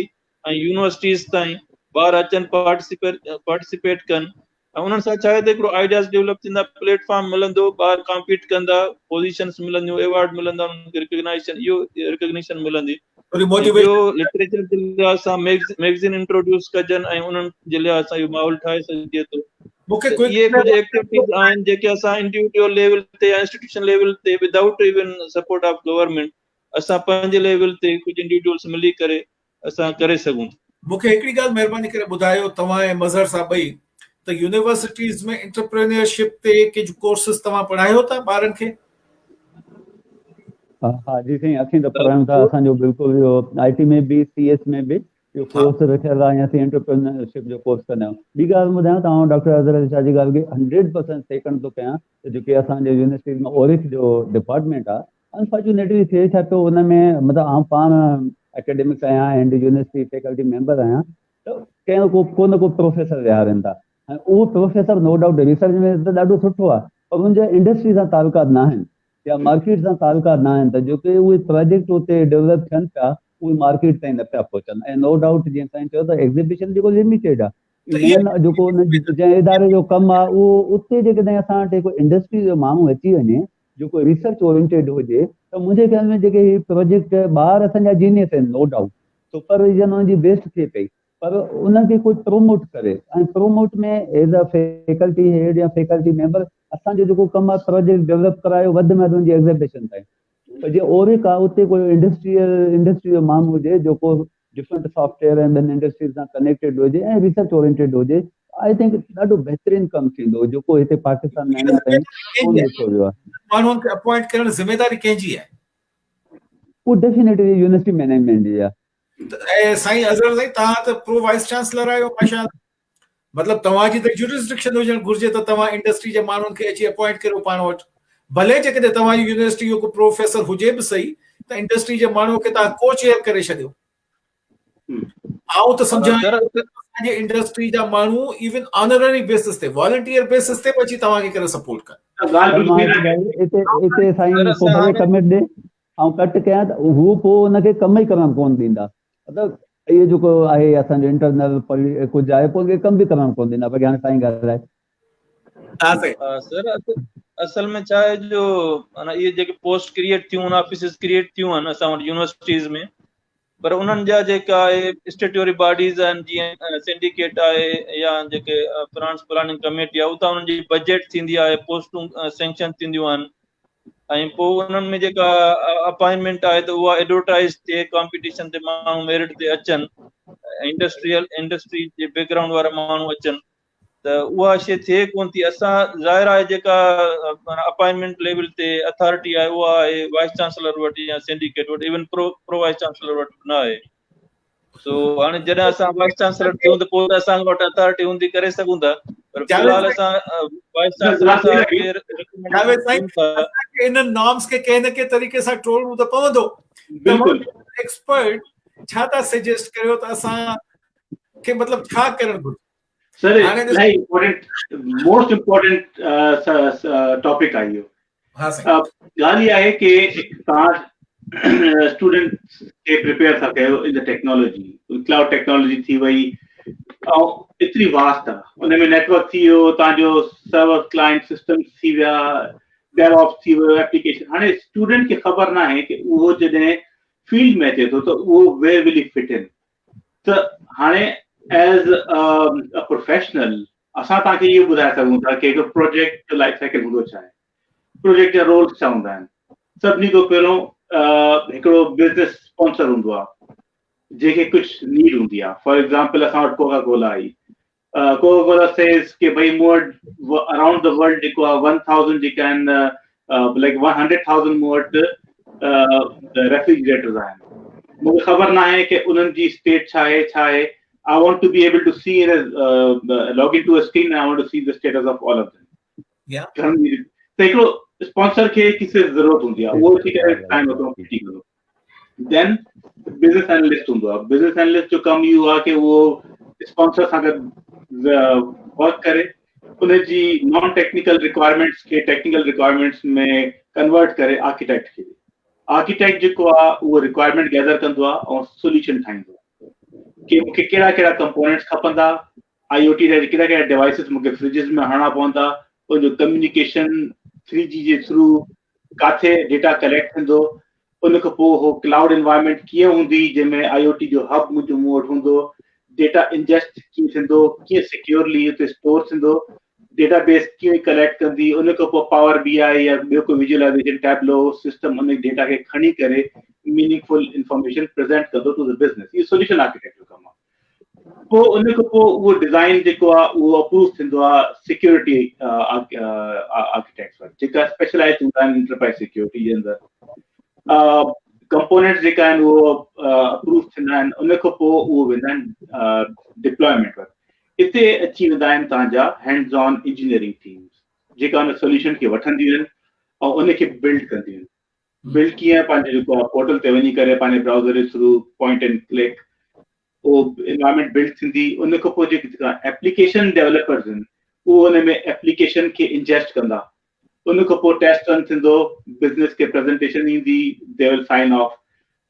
ऐं यूनिवर्सिटीज़ ताईं ॿार अचनि, पार्टिसिपेट कनि, ऐं उन्हनि सां छा आहे त हिकिड़ो आइडियाज़ डेवलप थींदा, प्लेटफॉर्म मिलंदो, ॿार कॉम्पीट कंदा, पोज़ीशन्स मिलंदियूं, अवार्ड मिलंदा, उन्हनि खे रिकग्निशन मिलंदी। ॿियो लिटरेचर जे लिहाज़ सां मैगज़िन इंट्रोड्यूस कजनि ऐं उन्हनि जे लिहाज़ सां इहो माहौल ठाहे सघिजे थो। इहे कुझु एक्टिविटीज़ आहिनि जेके असां इंडिविजुअल लेवल ते या इंस्टीट्यूशन लेवल ते without even support of government असां पंहिंजे लेवल ते कुझु इंडिविजुअल्स मिली करे असां करे सघूं। मूंखे हिकिड़ी ॻाल्हि महिरबानी करे ॿुधायो, तव्हां ऐं मज़हर साहब ॿई, त यूनिवर्सिटीज़ में एंटरप्रेन्योरशिप ते कुझु कोर्सेस तव्हां पढ़ायो था ॿारनि खे? हाँ जी साईं, असीं त पढ़ायूं था। असांजो बिल्कुलु इहो IT में बि CS में बि इहो कोर्स रखियल आहे, असीं एंटरप्रेन्योरशिप जो कोर्स कंदा आहियूं। ॿी ॻाल्हि ॿुधायां, तव्हां डॉक्टर अज़हर अली शाह जी ॻाल्हि खे 100% सेकंड थो कयां, त जेके असांजे यूनिवर्सिटी में ओरिक जो डिपार्टमेंट आहे, अनफॉर्चुनेटली थिए छा पियो, उन में मतिलबु आउं पाण एकेडमिक आहियां एंड यूनिवर्सिटी फैकल्टी मेंबर आहियां, त कंहिं को न को प्रोफेसर विहारनि था, ऐं उहो प्रोफेसर नो डाउट रिसर्च में त ॾाढो सुठो आहे, पर हुनजा इंडस्ट्री सां तालुकात न आहिनि या मार्केट सां तालुकात न आहिनि, त जेके उहे प्रोजेक्ट उते डेवलप थियनि पिया उहे मार्केट ताईं न पिया पहुचनि। ऐं नो डाउट जीअं साईं चयो त एग्ज़िबिशन जेको लिमिटेड आहे, मेन जेको जंहिं इदारे जो कमु आहे उहो उते जेकॾहिं असां वटि हिकु इंडस्ट्री जो माण्हू अची वञे जेको रिसर्च ओरिएंटेड हुजे, त मुंहिंजे ख़्याल में जेके हीउ प्रोजेक्ट ॿार असांजा जीनियस आहिनि, नो डाउट सुपरविजन हुनजी बेस्ट थिए पई, पर उनखे कोई प्रमोट करे, ऐं प्रमोट में एज़ अ फैकल्टी हेड या फैकल्टी मेंबर असांजो जेको कमु आहे प्रोजेक्ट डेवलप करायो वधि में वधि हुनजी एग्ज़िबिशन ताईं। त जीअं ओरिक आहे उते कोई इंडस्ट्री जो माण्हू हुजे जेको डिफरेंट सॉफ्टवेयर ऐं ॿियनि इंडस्ट्रीज़ सां कनेक्टेड हुजे ऐं रिसर्च ओरिएंटेड हुजे, आई थिंक ॾाढो बहितरीनु कमु थींदो, जेको हिते पाकिस्तान में अञा ताईं कोन ॾिठो वियो आहे। माण्हुनि खे अपॉइंट करण ज़िमेदारी कंहिंजी आहे? उहो डेफिनेटली यूनिवर्सिटी मैनेजमेंट जी आहे। ऐं साईं अज़हर साईं, तव्हां त प्रो वाइस चांसलर आहियो, माशाअल्लाह, मतिलबु तव्हांजी त जुरिसडिक्शन हुजणु घुरिजे त तव्हां इंडस्ट्री जे माण्हुनि खे अची अपॉइंट करियो पाण वटि। भले जेकॾहिं तव्हांजी यूनिवर्सिटी जो को प्रोफेसर हुजे बि सही, त इंडस्ट्री जे माण्हू खे तव्हां को चेयर करे छॾियो। आउं त सम्झां असांजे इंडस्ट्री जा माण्हू इवन ऑनररी बेसिस ते, वॉलंटियर बेसिस ते अची तव्हांखे करे सपोर्ट कनि। हिते साईं को भले कमेंट ॾे ऐं कट कयां त हू पोइ हुनखे कम ई करणु कोन ॾींदा, मतिलबु इहो जेको आहे असांजो इंटरनल कुझु आहे, पोइ उनखे कम बि करणु कोन ॾींदा। बाक़ी हाणे साईं ॻाल्हाए। सर असल में छा आहे जो माना इहे जेके पोस्ट क्रिएट थियूं आहिनि, ऑफिसिस क्रिएट थियूं आहिनि असां वटि यूनिवर्सिटीज़ में, पर उन्हनि जा जेका आहे स्टेट्यूटरी बॉडीज़ आहिनि, जीअं सिंडिकेट आहे या जेके फिनांस प्लानिंग कमेटी आहे, उतां उन्हनि जी बजट थींदी आहे, पोस्टूं सेंक्शन थींदियूं आहिनि, ऐं पोइ उन्हनि में जेका अपॉइंटमेंट आहे त उहा एडवर्टाइज़ थिए, कॉम्पिटिशन ते माण्हू मेरिट ते अचनि, इंडस्ट्री जे बैकग्राउंड वारा माण्हू अचनि, त उहा शइ थिए कोन थी। असां ज़ाहिर आहे जेका अपॉइंटमेंट लेवल ते अथॉरिटी आहे उहा आहे वाइस चांसलर वटि या सिंडिकेट वटि, इवन प्रो वाइस चांसलर वटि न आहे। सो हाणे जॾहिं असां वाइस चांसलर थियूं त पोइ असां वटि अथॉरिटी हूंदी करे सघूं था, पर फिलहाल असां वाइस चांसलर साहब खे जावेद साईं, असांखे इन नॉर्म्स खे कंहिं न कंहिं तरीक़े सां टोड़णो त पवंदो। बिल्कुलु एक्सपर्ट छा था सजेस्ट करियो त असां खे मतिलबु छा करणु घुरिजे? सर, इलाही इम्पोर्टेंट, मोस्ट इम्पोर्टेंट टॉपिक आहे इहो। हाँ साईं। ॻाल्हि इहा आहे कि तव्हां स्टूडेंट खे प्रिपेयर था कयो in the technology, cloud technology थी वई, ऐं एतिरी वास्ट आहे, उन में नेटवर्क थी वियो, तव्हांजो सर्वर क्लाइंट सिस्टम थी विया, डेवऑप्स थी वियो, एप्लीकेशन। हाणे स्टूडेंट खे ख़बर न आहे कि उहो जॾहिं फील्ड में अचे थो त उहो wear will he fit in. त हाणे एज अ प्रोफेशनल असां तव्हांखे इहो ॿुधाए सघूं था कि हिकु प्रोजेक्ट जो लाइफ साइकिल हूंदो छा आहे, प्रोजेक्ट जा रोल्स छा हूंदा आहिनि। सभिनी खां पहिरियों हिकिड़ो बिज़नेस स्पॉन्सर हूंदो आहे जंहिंखे कुझु नीड हूंदी आहे। फॉर एग्जाम्पल असां वटि कोका कोला आई, कोका कोला सेज़ कि भई मूं वटि अराउंड द वर्ल्ड जेको आहे 1000 जेका आहिनि, लाइक 100,000 मूं वटि रेफ्रिजरेटर्स आहिनि। मूंखे ख़बर न आहे कि उन्हनि जी स्टेट छा आहे। I want to be able to see log into a screen and I want to see the status of all of them. Yeah. त हिकिड़ो स्पॉन्सर खे किसे ज़रूरत हूंदी आहे, उहो थी करे टाइम ऑटोमेटिक कंदो। देन बिज़नेस एनालिस्ट हूंदो आहे। बिज़नेस एनालिस्ट जो कमु इहो आहे कि उहो स्पॉन्सर सां गॾु वर्क करे, उनजी नॉन टेक्निकल रिक्वायरमेंट्स खे टेक्निकल रिक्वायरमेंट्स में कन्वर्ट करे आर्किटेक्ट खे। आर्किटेक्ट जेको आहे उहो रिक्वायरमेंट गैदर कंदो आहे ऐं सोल्यूशन ठाहींदो आहे कि मूंखे कहिड़ा कहिड़ा कंपोनेंट्स खपंदा, IoT जा कहिड़ा कहिड़ा डिवाइसिस मूंखे फ्रिजिस में हणणा पवंदा, उनजो कम्युनिकेशन 3G जे थ्रू काथे डेटा कलेक्ट थींदो, उन खां पोइ हो क्लाउड एनवायरनमेंट कीअं हूंदी जंहिंमें IoT जो हब मुंहिंजो मूं वटि हूंदो, डेटा इंजेस्ट कीअं थींदो, कीअं सिक्योरली उते स्टोर थींदो, डेटाबेस कीअं कलेक्ट कंदी, उन खां पोइ पावर BI या ॿियो कोई विजुअलाइजेशन टैबलो सिस्टम उन डेटा खे खणी करे मीनिंगफुल इंफॉर्मेशन प्रेज़ेंट कंदो टू द बिज़नेस। इहो सोल्यूशन आर्किटेक्ट जो कमु आहे। पोइ उन खां पोइ उहो डिज़ाइन जेको आहे उहो अप्रूव थींदो आहे सिक्योरिटी आर्किटेक्ट्स वटि, जेका स्पेशलाइज़ हूंदा आहिनि एंटरप्राइज़ सिक्योरिटी जे अंदरि। कंपोनेंट्स जेका आहिनि उहो अप्रूव थींदा आहिनि, उन खां पोइ उहो वेंदा आहिनि डिप्लॉयमेंट वटि। हिते अची वेंदा आहिनि तव्हांजा हैंड्स ऑन इंजीनियरिंग टीम्स जेका उन सोल्यूशन खे वठंदियूं आहिनि ऐं उनखे बिल्ड कंदियूं आहिनि। बिल्ड कीअं, पंहिंजो जेको आहे पोर्टल ते वञी करे पंहिंजे browser J through point and click उहो एनवायरनमेंट बिल्ड थींदी। उन खां पोइ जेका एप्लीकेशन डेवलपर्स आहिनि उहो उन में एप्लीकेशन खे इंजेस्ट कंदा, उन खां पोइ टेस्ट रन थींदो, बिज़नेस खे प्रेज़ेंटेशन ईंदी, दे विल साइन ऑफ।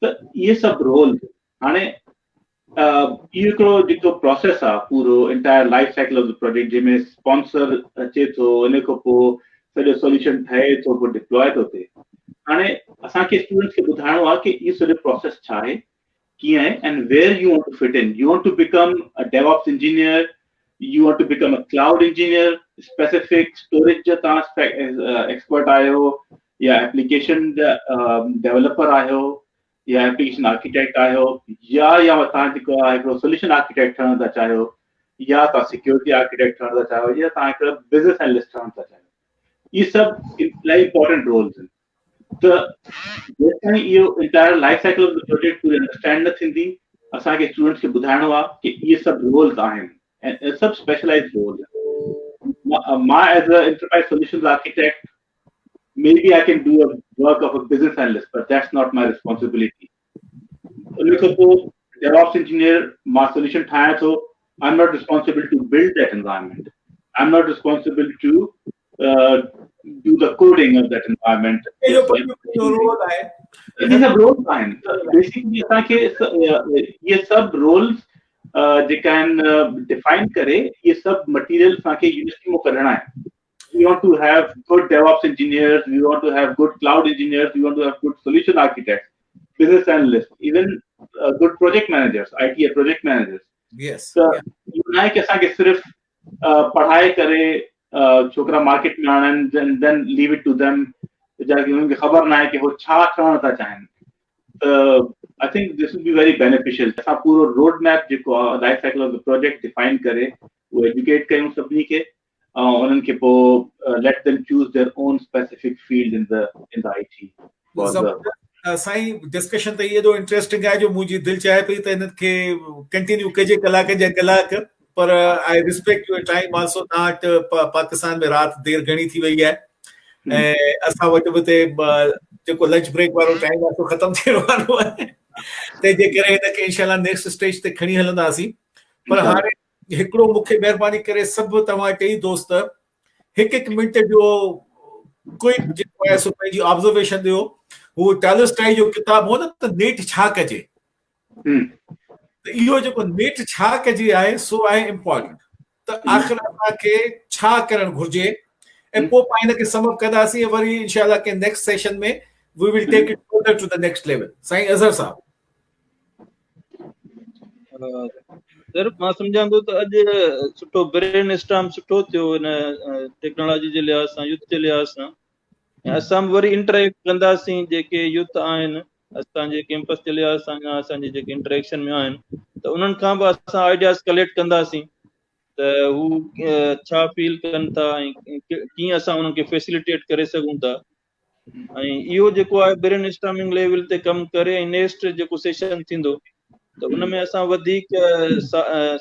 त इहे सभु रोल हाणे इहो हिकिड़ो जेको प्रोसेस आहे पूरो entire life cycle of the project, जंहिंमें स्पॉन्सर अचे थो, उन खां पोइ सॼो सोल्यूशन ठहे थो, पोइ डिप्लॉय थो थिए। हाणे असांखे स्टूडेंट्स खे ॿुधाइणो आहे कि इहो सॼो प्रोसेस छा आहे, कीअं आहे, and where you want to fit in. You want to become a DevOps engineer, you want to become a cloud engineer, specific storage जो तव्हां एक्सपर्ट आहियो, या एप्लीकेशन डेवलपर आहियो, या एप्लीकेशन आर्किटेक्ट आहियो, या तव्हां जेको आहे हिकिड़ो सोल्यूशन आर्किटेक्ट ठहणु था चाहियो, या तव्हां सिक्योरिटी आर्किटेक्ट ठहणु था चाहियो, या तव्हां हिकिड़ो बिज़नेस एनालिस्ट ठहणु था चाहियो। इहे सभु इलाही इंपॉर्टेंट रोल्स आहिनि। त जेसिताईं इहो entire life cycle of the project पूरी अंडरस्टैंड न थींदी, असांखे स्टूडेंट्स खे ॿुधाइणो आहे कि इहे सभु रोल्स आहिनि ऐं सभु स्पेशलाइज़्ड रोल्स आहिनि। मां as a enterprise solutions architect maybe I can do a work of a business analyst, but that's not my responsibility. उन खां पोइ DevOps engineer मां solution ठाहियां थो, I'm not responsible to build that environment. I'm not responsible to do the coding of that environment. These are roles आहिनि। Basically असांखे ये सभु roles जेका आहिनि define करे, ये सभु material असांखे यूनिवर्सिटी में कढणा आहिनि। We want to have good DevOps engineers, we want to have good cloud engineers, we want to have good solution architects, business analysts, even good project managers, IT project managers. Yes. So इहो न आहे की असांखे सिर्फ़ पढ़ाई करे छोकिरा market में आणनि and then leave it to them, जाके उन्हनि खे ख़बर न आहे कि हो छा करणु था चाहिनि. त I think this will be very beneficial. असां पूरो रोड मैप जेको आहे life cycle of the project define करे उहो एजुकेट कयूं सभिनी खे ऐं उन्हनि खे पोइ let them choose their own specific field in the IT. साईं डिस्कशन त एॾो इंटरेस्टिंग आहे जो मुंहिंजी दिलि चाहे पई त इनखे कंटिन्यू कजे कलाक जा कलाक, पर I respect your time also. Not Pakistan में राति देर घणी थी वई आहे ऐं असां वटि बि जेको लंच ब्रेक वारो टाइम आहे सो ख़तम थियण वारो आहे, तंहिंजे करे हिनखे इंशाल्लाह नेक्स्ट स्टेज ते खणी हलंदासीं. पर हाणे हिकिड़ो मूंखे महिरबानी करे सभु तव्हां टई दोस्त हिकु मिंट जो क्विक जेको आहे सो पंहिंजी ऑब्जर्वेशन ॾियो. हू टॉलस्टॉय जो किताब हो न त नेट छा कजे, त इहो जेको नेट छा कजे आहे सो आहे इम्पोर्टेंट. त आख़िर असांखे छा करणु घुर्जे ऐं पोइ पाण हिनखे समअप कंदासीं ऐं वरी इंशाल्लाह के नेक्स्ट सेशन में we will take it further to the next level. Sain Azhar Sahib. Sir मां सम्झां थो त अॼु सुठो ब्रेन स्टॉर्म सुठो थियो हिन टेक्नोलॉजी जे लिहाज़ सां, युथ जे लिहाज़ सां. असां बि वरी इंटरेक्ट कंदासीं जेके युथ आहिनि असांजे कैंपस जे लिहाज़ सां या असांजे जेके इंटरेक्शन में आहिनि, त उन्हनि खां बि असां आइडियाज़ कलेक्ट कंदासीं त हू छा फील कनि था ऐं कीअं असां उन्हनि खे फैसिलिटेट करे सघूं था. ऐं इहो जेको आहे ब्रेन स्टॉर्मिंग लेवल ते कमु करे ऐं नेक्स्ट जेको सेशन थींदो त उन में असां वधीक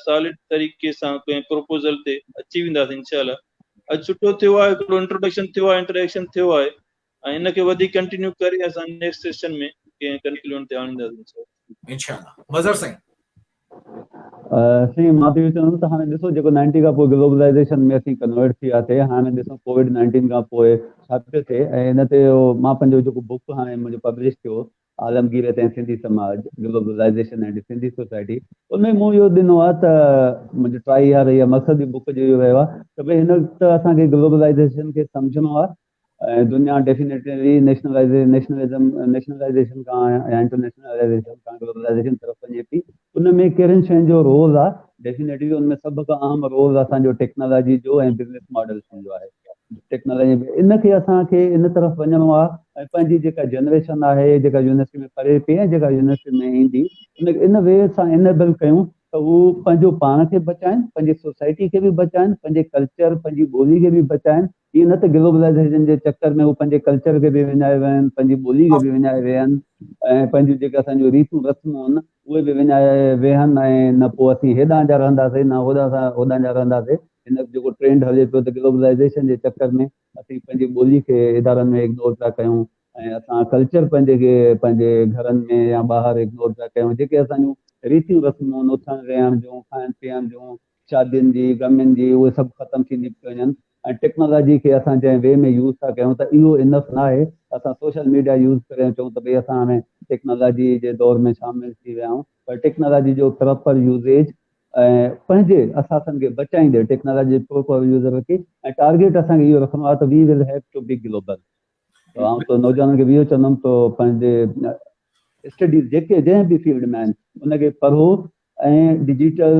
सॉलिड तरीक़े सां कंहिं प्रोपोज़ल ते अची वेंदासीं इंशाल्लाह. अॼु सुठो थियो आहे, हिकिड़ो इंट्रोडक्शन थियो आहे, इंटरेक्शन थियो आहे ऐं हिनखे वधीक कंटिन्यू करे असां नेक्स्ट सेशन में कंहिं कंक्लूजन ते आणींदासीं इंशाल्लाह. मज़र साईं. साईं मां त इहो चवंदुमि त हाणे ॾिसो जेको 90 खां पोइ ग्लोबलाइज़ेशन में असीं कन्वर्ट थी वियासीं. हाणे ॾिसो कोविड-19 खां पोइ छा पियो थिए ऐं हिन ते मां पंहिंजो जेको बुक हाणे मुंहिंजो पब्लिश थियो आलमगीर ऐं सिंधी समाज ग्लोबलाइज़ेशन एंड सिंधी सोसाइटी, उनमें मूं इहो ॾिनो आहे त मुंहिंजो ट्राई यार या मक़सदु बुक जो इहो रहियो आहे त भई हिन वक़्तु असांखे ग्लोबलाइज़ेशन खे सम्झणो आहे ऐं दुनिया डेफिनेटली नेशनलाइज़ेशन खां या इंटरनेशनलाइज़ेशन खां ग्लोबलाइज़ेशन तरफ़ वञे थी. उन में कहिड़ियुनि शयुनि जो रोल आहे, डेफिनेटली उनमें सभ खां अहम रोल असांजो टेक्नोलॉजी जो ऐं बिज़नेस मॉडल जो आहे. टेक्नोलॉजी में इनखे असांखे इन तरफ़ वञिणो आहे ऐं पंहिंजी जेका जनरेशन आहे जेका यूनिवर्सिटी में पढ़े पई ऐं जेका यूनिवर्सिटी में ईंदी इन वे सां इनेबल कयूं त उहो पंहिंजो पाण खे बचाइनि, पंहिंजी सोसाइटी खे बि बचाइनि, पंहिंजे कल्चर पंहिंजी ॿोली खे बि बचाइनि. ईअं न त ग्लोबलाइज़ेशन जे चकर में हू पंहिंजे कल्चर खे बि विञाए विया आहिनि, पंहिंजी ॿोली खे बि विञाए विया आहिनि ऐं पंहिंजियूं जेके असांजूं रीतियूं रस्मूं आहिनि उहे बि विञाए वेहनि ऐं न पोइ असीं हेॾां जा रहंदासीं न होॾां जा रहंदासीं. हिन जेको ट्रेंड हले पियो त ग्लोबलाइज़ेशन जे चकर में असीं पंहिंजी ॿोली खे इदारनि में इग्नोर था कयूं ऐं असां कल्चर पंहिंजे घरनि में या ॿाहिरि इग्नोर था कयूं. जेके असांजूं रीतियूं रस्मूं आहिनि उथण वेहण जूं, खाइण पीअण जूं, शादियुनि जी गमियुनि जी, उहे सभु ख़तमु थींदी पियूं वञनि ऐं टेक्नोलॉजी खे असां जंहिं वे में यूज़ था कयूं त इहो इनफ न आहे. असां सोशल मीडिया यूज़ करे चऊं त भई असां हाणे टेक्नोलॉजी जे दौर में शामिल थी विया आहियूं, पर टेक्नोलॉजी जो प्रॉपर यूज़ेज ऐं पंहिंजे असांखे बचाईंदे टेक्नोलॉजी प्रॉपर यूज़ रखी ऐं टारगेट असांखे इहो रखिणो आहे त we will have to be global. त आउं त नौजवाननि खे बि इहो चवंदुमि त पंहिंजे स्टडीज़ जेके जंहिं बि फील्ड में आहिनि उनखे पढ़ो ऐं डिजिटल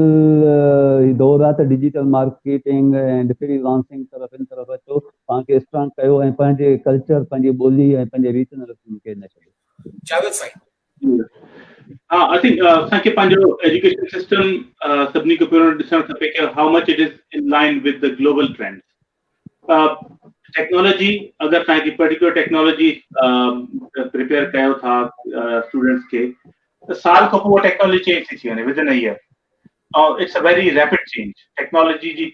दौर आहे त डिजिटल मार्केटिंग ऐं फ्रीलांसिंग इन तरफ़ अचो, पाण खे स्ट्रांग कयो ऐं पंहिंजे कल्चर पंहिंजी ॿोली ऐं पंहिंजे रीतियुनि रस्मुनि खे न छॾियो. जावेद साईं. I think असांखे पंहिंजो एजुकेशन सिस्टम सभिनी खे पहिरियों ॾिसणु खपे कि how much it is in line with the global trends. Technology अगरि तव्हां हिकु पर्टिकुलर टेक्नोलॉजी प्रिपेयर कयो था स्टूडेंट्स खे त साल खां पोइ टेक्नोलॉजी चेंज थी वञे विद इन अ ईयर ऐं it's a very rapid change. Technology जी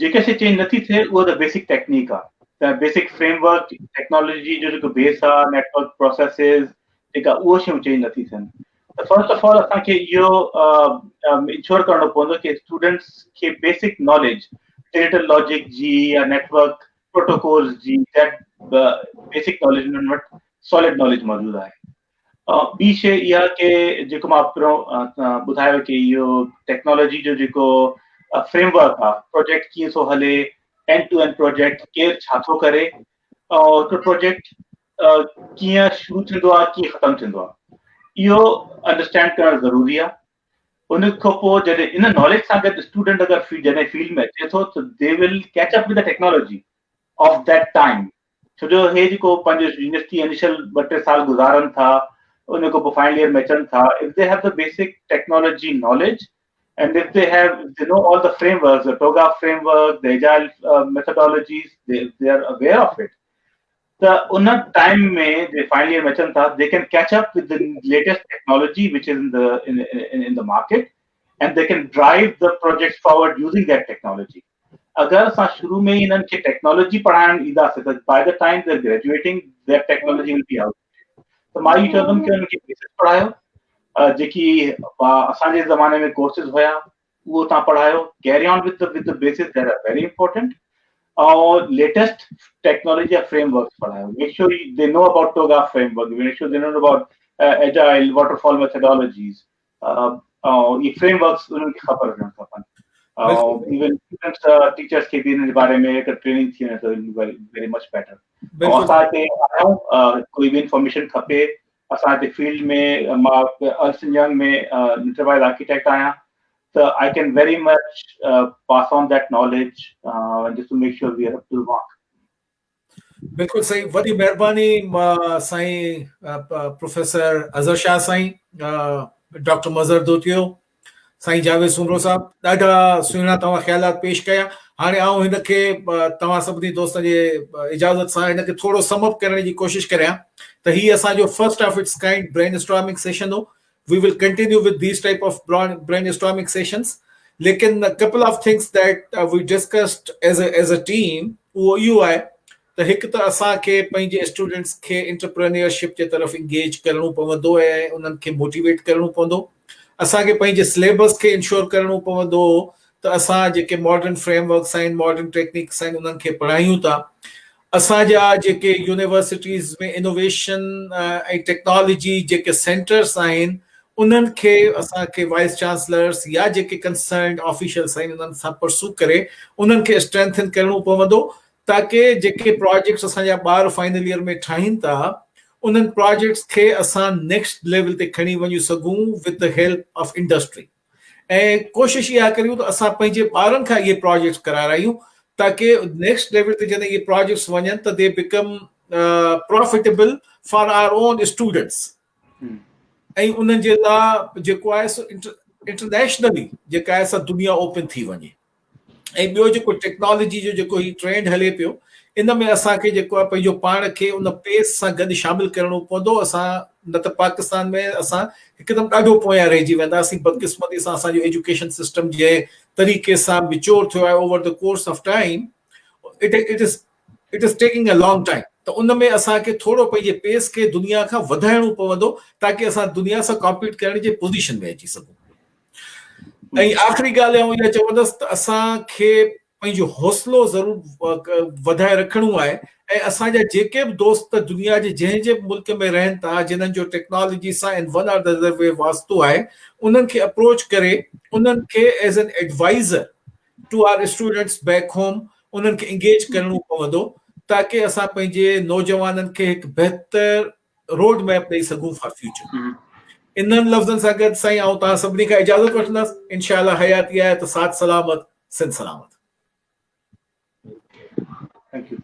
जेके शइ चेंज नथी थिए उहा त बेसिक टेक्निक आहे. त बेसिक फ्रेमवर्क टेक्नोलॉजी जो जेको बेस आहे, नेटवर्क प्रोसेसिस जेका उहो शयूं चेंज नथी थियनि. त फर्स्ट ऑफ ऑल असांखे इहो इंश्योर करणो पवंदो कि स्टूडेंट्स खे बेसिक नॉलेज डिजिटल लॉजिक जी या नेटवर्क प्रोटोकॉल्स जी बेसिक नॉलेज उन्हनि वटि सॉलिड नॉलेज मौजूदु आहे. ॿी शइ इहा कि जेको मां पहिरियों ॿुधायो कि इहो टेक्नोलॉजी जो जेको फ्रेमवर्क आहे, प्रोजेक्ट कीअं थो हले, एंड टू एंड प्रोजेक्ट केरु छा थो करे और हिकु प्रोजेक्ट कीअं शुरू थींदो आहे, कीअं ख़तमु थींदो आहे. इहो अंडरस्टैंड करणु ज़रूरी आहे। उन खां पोइ जॾहिं इन नॉलेज सां गॾु स्टूडेंट अगरि जॾहिं फील्ड में अचे थो त they will catch up with the technology of that time. छो जो हे जेको पंहिंजो यूनिवर्सिटी इनिशियल 2-3 साल गुज़ारनि था, उन खां पोइ फाइनल ईयर में अचनि था, if they have the basic technology knowledge and if they know all the frameworks, the TOGAF framework, the agile methodologies, they are aware of it. The unna time mein they finally mentioned that they can catch up with the latest technology which is in the market, and they can drive the projects forward using that technology. Agar sa shuru mein inan ke technology padhayan ida se, by the time they're graduating that technology will be out. So मां ये चवंदुमि कि उनखे basic पढ़ायो, जेकी असांजे ज़माने में कोर्सेस हुया उहो तव्हां पढ़ायो, carry on with the basis that are very important, और लेटेस्ट टेक्नोलॉजी या फ्रेमवर्क्स पढ़ायो। Make sure they know about TOGAF framework, make sure they know about agile waterfall methodologies, और ये फ्रेमवर्क्स उन्हनि खे ख़बर हुजणु खपनि। इवन टीचर्स खे बि इन बारे में अगरि ट्रेनिंग थी वञे त वेरी मच बेटर। ऐं असां हिते आहियूं, कोई बि इंफॉर्मेशन खपे, असां हिते फील्ड में मां अर्स्ट यंग में एंटरप्राइज आर्किटेक्ट आहियां, so I can very much pass on that knowledge just to make sure we are up to the mark. बिल्कुलु सही, वॾी महिरबानी साईं प्रोफेसर अज़हर शाह साईं, डॉक्टर मज़हर दोतियो, साईं जावेद सुमरो साहब, ॾाढा सुहिणा तव्हां ख़्यालात पेश कया। हाणे आउं हिनखे तव्हां सभिनी दोस्तनि जे इजाज़त सां हिनखे थोरो समअप करण जी कोशिशि करियां त हीअ असांजो first of its kind brainstorming session हो। We will continue with these type of brainstorming sessions. Lekin a couple of things that we discussed as a team, you are the हिकु त असांखे पंहिंजे स्टूडेंट्स खे एंटरप्रेन्योरशिप जे तरफ़ engage करणो पवंदो ऐं उन्हनि खे मोटिवेट करणो पवंदो। असांखे पंहिंजे सिलेबस खे इंश्योर करणो पवंदो त असां जेके मॉडर्न फ्रेमवर्क्स आहिनि, मॉडर्न टेक्निक्स आहिनि, उन्हनि खे पढ़ायूं था। असांजा जेके यूनिवर्सिटीज़ में इनोवेशन ऐं टेक्नोलॉजी जेके सेंटर्स आहिनि, उन्हनि खे असांखे वाइस चांसलर्स या जेके कंसर्न ऑफिशियल्स आहिनि उन्हनि सां परसू करे उन्हनि खे स्ट्रेंथन करणो पवंदो, ताकि जेके प्रोजेक्ट्स असांजा ॿार फाइनल ईयर में ठाहिनि था, उन्हनि प्रोजेक्ट्स खे असां नेक्स्ट लेवल ते खणी वञी सघूं with the help of industry. ऐं कोशिशि इहा करियूं त असां पंहिंजे ॿारनि खां इहे प्रोजेक्ट्स करारायूं, ताकि नेक्स्ट लेवल ते जॾहिं इहे प्रोजेक्ट्स वञनि त they become profitable for our own students. ऐं उन्हनि जे लाइ जेको आहे सो इंटरनेशनली जेका आहे सा दुनिया ओपन थी वञे। ऐं ॿियो जेको टेक्नोलॉजी जो जेको ही ट्रेंड हले पियो, इन में असांखे जेको आहे पंहिंजो पाण खे उन पेस सां गॾु शामिल करणो पवंदो। असां न त पाकिस्तान में असां हिकदमि ॾाढो पोयां रहिजी वेंदासीं। बदकिस्मती सां असांजो एजुकेशन सिस्टम जे तरीक़े सां बिचोर थियो आहे over the course of time. It is taking a long time. त उन में असांखे थोरो पंहिंजे पेस खे दुनिया खां वधाइणो पवंदो, ताकि असां दुनिया सां कॉम्पीट करण जे पोज़ीशन में अची सघूं। ऐं आख़िरी ॻाल्हि आउं इहा चवंदुसि त असांखे पंहिंजो हौसलो ज़रूरु वधाए रखिणो आहे। ऐं असांजा जेके बि दोस्त दुनिया जे जंहिं जे मुल्क में रहनि था, जिन्हनि जो टेक्नोलॉजी सां in one or the other way वास्तो आहे, उन्हनि खे अप्रोच करे उन्हनि खे as an adviser to our students back home उन्हनि खे इंगेज करणो पवंदो, ताकि असां पंहिंजे नौजवाननि खे हिकु बहितर रोड मैप ॾेई सघूं फॉर फ्यूचर। इन्हनि लफ़्ज़नि सां गॾु साईं आउं तव्हां सभिनी खां इजाज़त वठंदुसि। इंशाअल्लाह हयाती आहे त साथ सलामत, सिंध सलामत। Thank you.